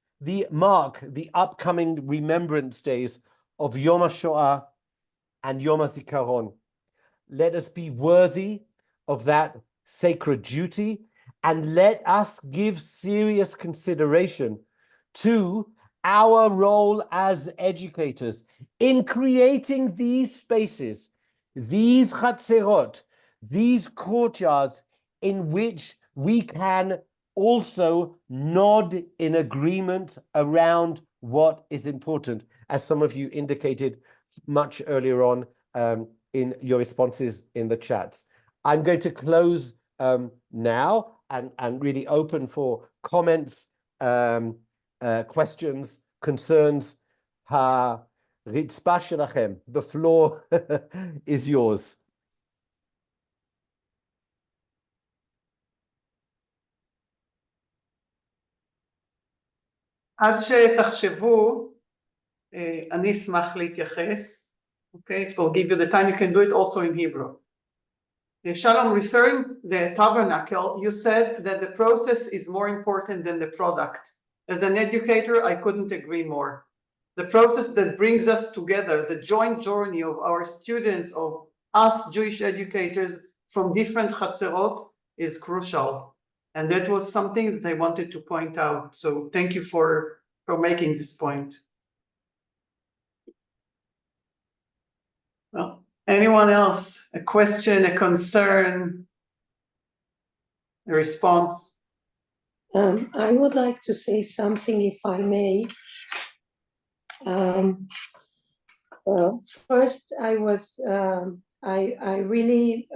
S2: mark the upcoming remembrance days of Yom HaShoah and Yom HaZikaron. Let us be worthy of that sacred duty, and let us give serious consideration to our role as educators in creating these spaces, these Hatzerot, these courtyards in which we can also nod in agreement around what is important, as some of you indicated much earlier on in your responses in the chats. I'm going to close now and really open for comments, questions, concerns. The floor is yours.
S1: עד שתחשבו, אני אשמח להתייחס. Okay, it will give you the time. You can do it also in Hebrew. Shalom, referring the tabernacle, you said that the process is more important than the product. As an educator, I couldn't agree more. The process that brings us together, the joint journey of our students, of us Jewish educators from different Hatzerot, is crucial. And that was something that I wanted to point out. So thank you for making this point. Well, anyone else? A question, a concern, a response?
S5: I would like to say something, if I may. First, I really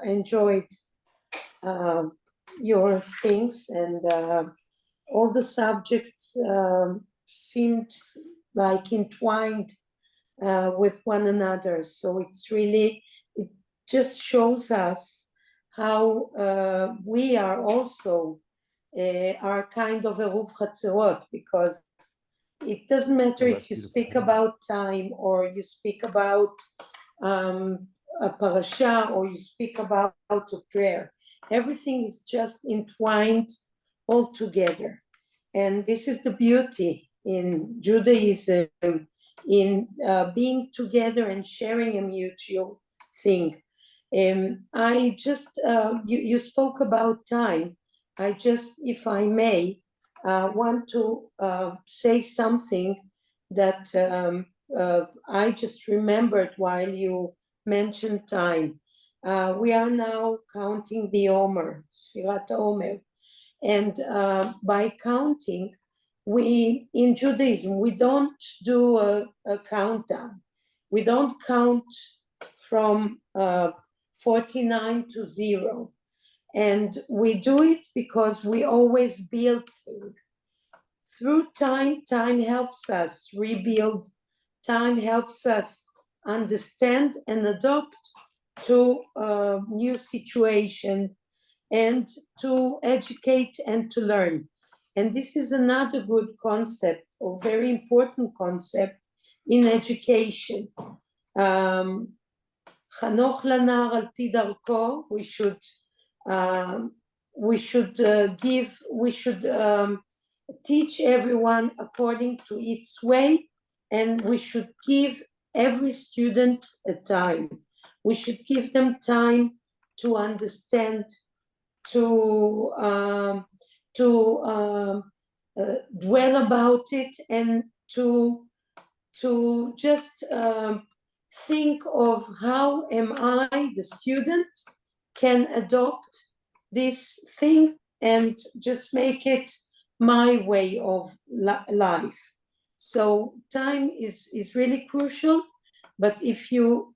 S5: enjoyed your things, and all the subjects seemed like entwined with one another. So it just shows us how we are also are kind of Eiruv Hatzerot, because it doesn't matter if you speak about time, or you speak about a parasha, or you speak about a prayer. Everything is just entwined all together. And this is the beauty in Judaism, in being together and sharing a mutual thing. I just, you spoke about time. I just, if I may, want to say something that I just remembered while you mentioned time. We are now counting the Omer, Sfirat Omer, and by counting, in Judaism, we don't do a countdown. We don't count from 49 to 0. And we do it because we always build things. Through time, time helps us rebuild. Time helps us understand and adopt to a new situation, and to educate and to learn. And this is another good concept, or very important concept in education. Chanoch lanar al pi darko, we should teach everyone according to its way, and we should give every student a time. We should give them time to understand, to dwell about it, and to just think of how am I, the student, can adopt this thing and just make it my way of life. So time is really crucial, but if you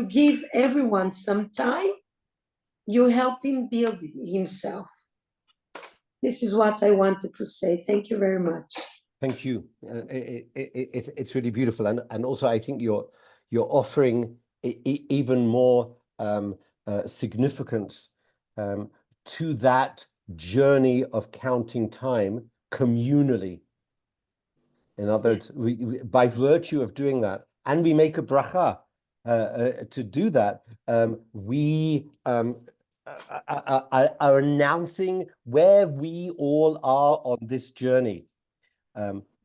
S5: give everyone some time, you help him build himself. This is what I wanted to say. Thank you very much.
S2: Thank you. It's really beautiful, and also I think you're offering even more significance to that journey of counting time communally. In other words, we, by virtue of doing that, and we make a bracha to do that, we are announcing where we all are on this journey.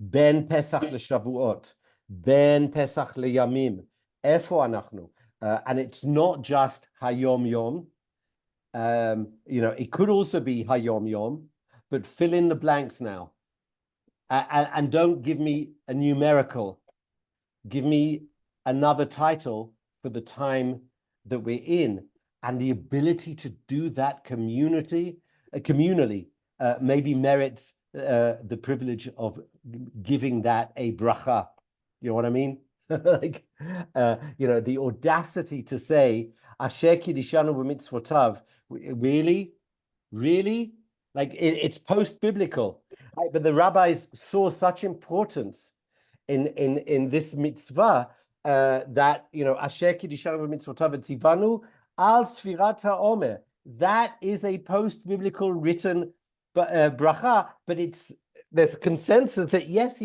S2: בין פסח לשבועות, בין פסח לימים, איפה אנחנו? And it's not just hayom yom. You know, it could also be hayom yom, but fill in the blanks now. And don't give me a numerical. Give me another title for the time that we're in. And the ability to do that communally maybe merits the privilege of giving that a bracha. You know what I mean? Like, you know, the audacity to say, Asher Kiddushanu b'mitzvotav, really? Like, it's post-biblical. Right? But the rabbis saw such importance in this mitzvah that, you know, Asher Kiddushanu b'mitzvotav etzivanu al sfirat ha'omer. That is a post-biblical written bracha, but there's consensus that yes,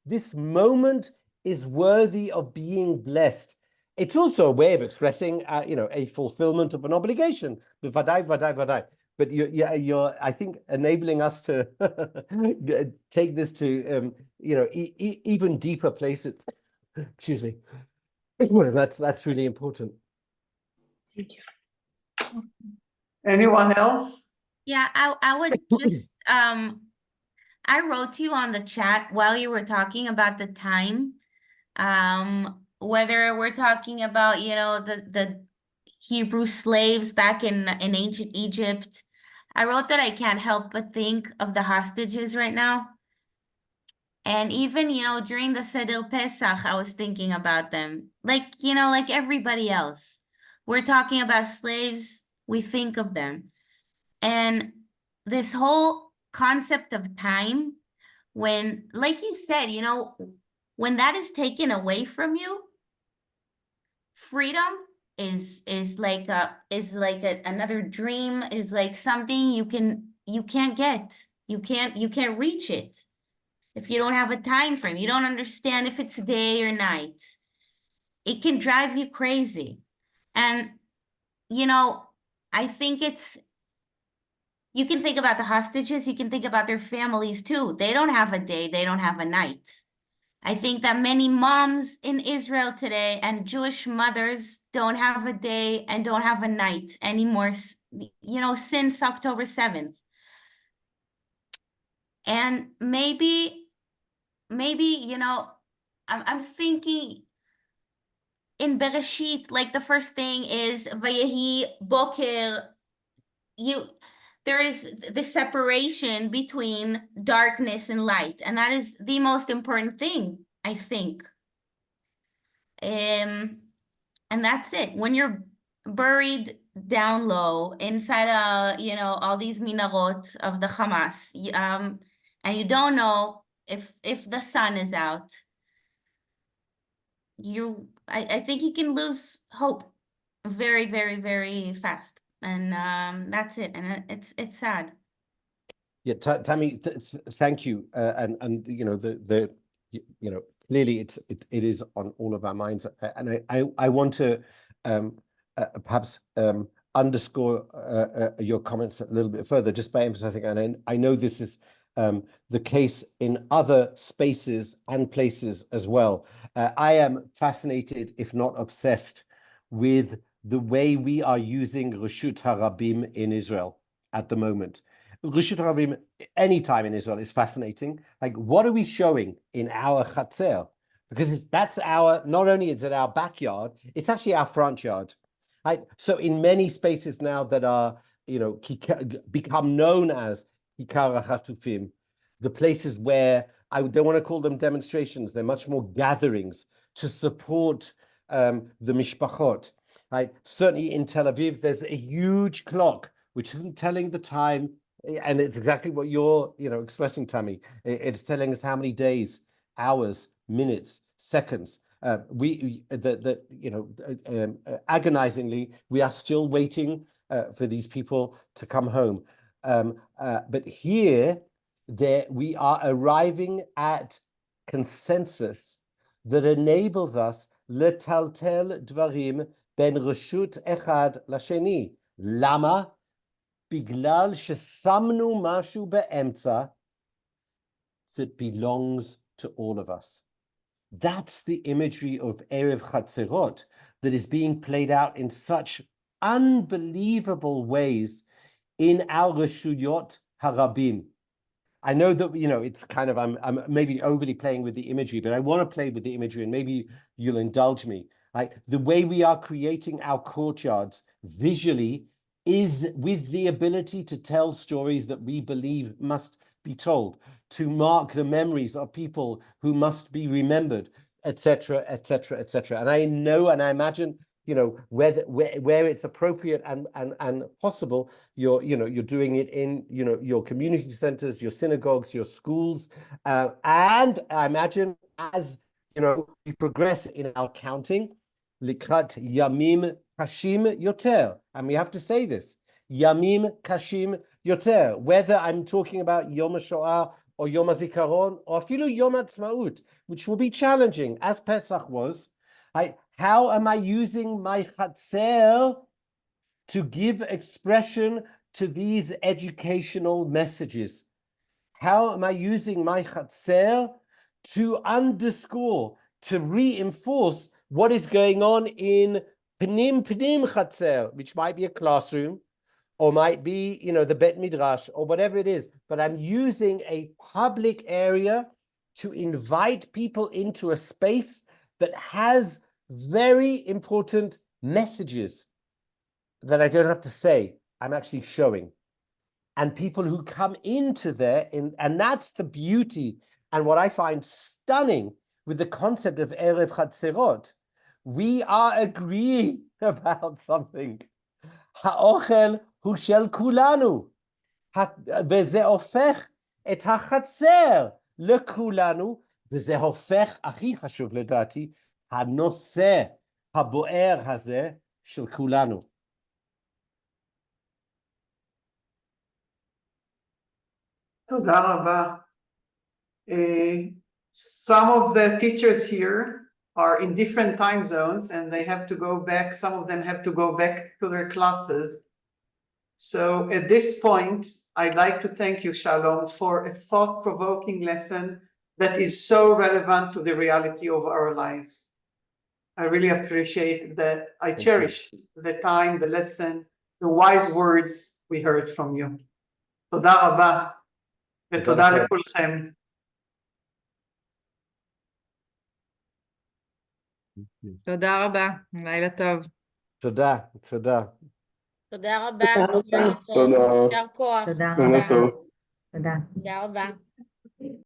S2: this moment is worthy of being blessed. It's also a way of expressing, you know, a fulfillment of an obligation. Vadai. But you're, I think, enabling us to take this to, you know, even deeper places. Excuse me. Well, that's really important.
S5: Thank you.
S1: Anyone else?
S4: Yeah, I would just I wrote to you on the chat while you were talking about the time. Whether we're talking about, you know, the Hebrew slaves back in ancient Egypt. I wrote that I can't help but think of the hostages right now. And even, you know, during the Seder Pesach, I was thinking about them. Like, you know, like everybody else. We're talking about slaves, we think of them. And this whole concept of time, when, like you said, you know, when that is taken away from you, freedom is like another dream, is like something you can't get. You can't reach it. If you don't have a time frame, you don't understand if it's day or night. It can drive you crazy. And, you know, I think you can think about the hostages, you can think about their families too. They don't have a day, they don't have a night. I think that many moms in Israel today and Jewish mothers don't have a day and don't have a night anymore, you know, since October 7th. And maybe, you know, I'm thinking in Bereshit, like the first thing is Vayehi Boker. There is the separation between darkness and light, and that is the most important thing, I think. And that's it. When you're buried down low inside, you know, all these minarot of the Hamas, and you don't know if the sun is out, I think you can lose hope very, very, very fast. And that's it. And it's sad.
S2: Yeah, Tammy, thank you. And you know, you know, clearly it is on all of our minds. And I want to perhaps underscore your comments a little bit further, just by emphasizing, and I know this is the case in other spaces and places as well. I am fascinated, if not obsessed, with the way we are using Reshut HaRabim in Israel at the moment. Reshut HaRabim, anytime in Israel, is fascinating. Like, what are we showing in our chatzer? Because that's not only is it our backyard, it's actually our front yard. Right? So in many spaces now that are, you know, become known as Kikar HaChatufim, the places where I don't want to call them demonstrations, they're much more gatherings to support the mishpachot. Right? Certainly in Tel Aviv, there's a huge clock which isn't telling the time, and it's exactly what you're, you know, expressing, Tammy. It's telling us how many days, hours, minutes, seconds. You know, agonizingly, we are still waiting for these people to come home. But here, we are arriving at consensus that enables us letaltel dvarim ben reshut echad lasheni. Lama? Biglal shesamnu mashu be'emtza. that belongs to all of us. That's the imagery of Eiruv Hatzerot that is being played out in such unbelievable ways in our Reshuyot Harabim. I know that, you know, it's kind of, I'm maybe overly playing with the imagery, but I want to play with the imagery, and maybe you'll indulge me. Like the way we are creating our courtyards visually is with the ability to tell stories that we believe must be told, to mark the memories of people who must be remembered, etc., etc., etc. And I know, and I imagine, you know, where it's appropriate and possible, you're doing it in, you know, your community centers, your synagogues, your schools, and I imagine as, you know, we progress in our counting, likrat yamim kashim yoter, and we have to say this, yamim kashim yoter, whether I'm talking about Yom HaShoah or Yom HaZikaron or afilu Yom HaTzmaut, which will be challenging, as Pesach was. How am I using my chatzer to give expression to these educational messages? How am I using my chatzer to underscore, to reinforce what is going on in Pnim Chatzer, which might be a classroom, or might be, you know, the Bet Midrash, or whatever it is, but I'm using a public area to invite people into a space that has very important messages that I don't have to say, I'm actually showing. And people who come into there, and that's the beauty, and what I find stunning with the concept of Eiruv Hatzerot, we are agreeing about something. Ha'ochel hu shel kulanu, וזה הופך את החצר לכולנו, וזה הופך, הכי חשוב לדעתי, הנושא הבוער הזה של כולנו.
S1: תודה רבה. Some of the teachers here are in different time zones, and they have to go back. Some of them have to go back to their classes. So at this point, I'd like to thank you, Shalom, for a thought-provoking lesson that is so relevant to the reality of our lives. I really appreciate that. I cherish the time, the lesson, the wise words we heard from you. תודה רבה, ותודה לכולכם.
S6: תודה רבה, לילה טוב.
S2: תודה, תודה.
S4: תודה רבה.
S3: תודה.
S4: יישר כוח.
S6: תודה
S3: לילה
S6: רבה.
S3: טוב.
S6: תודה.
S4: תודה רבה.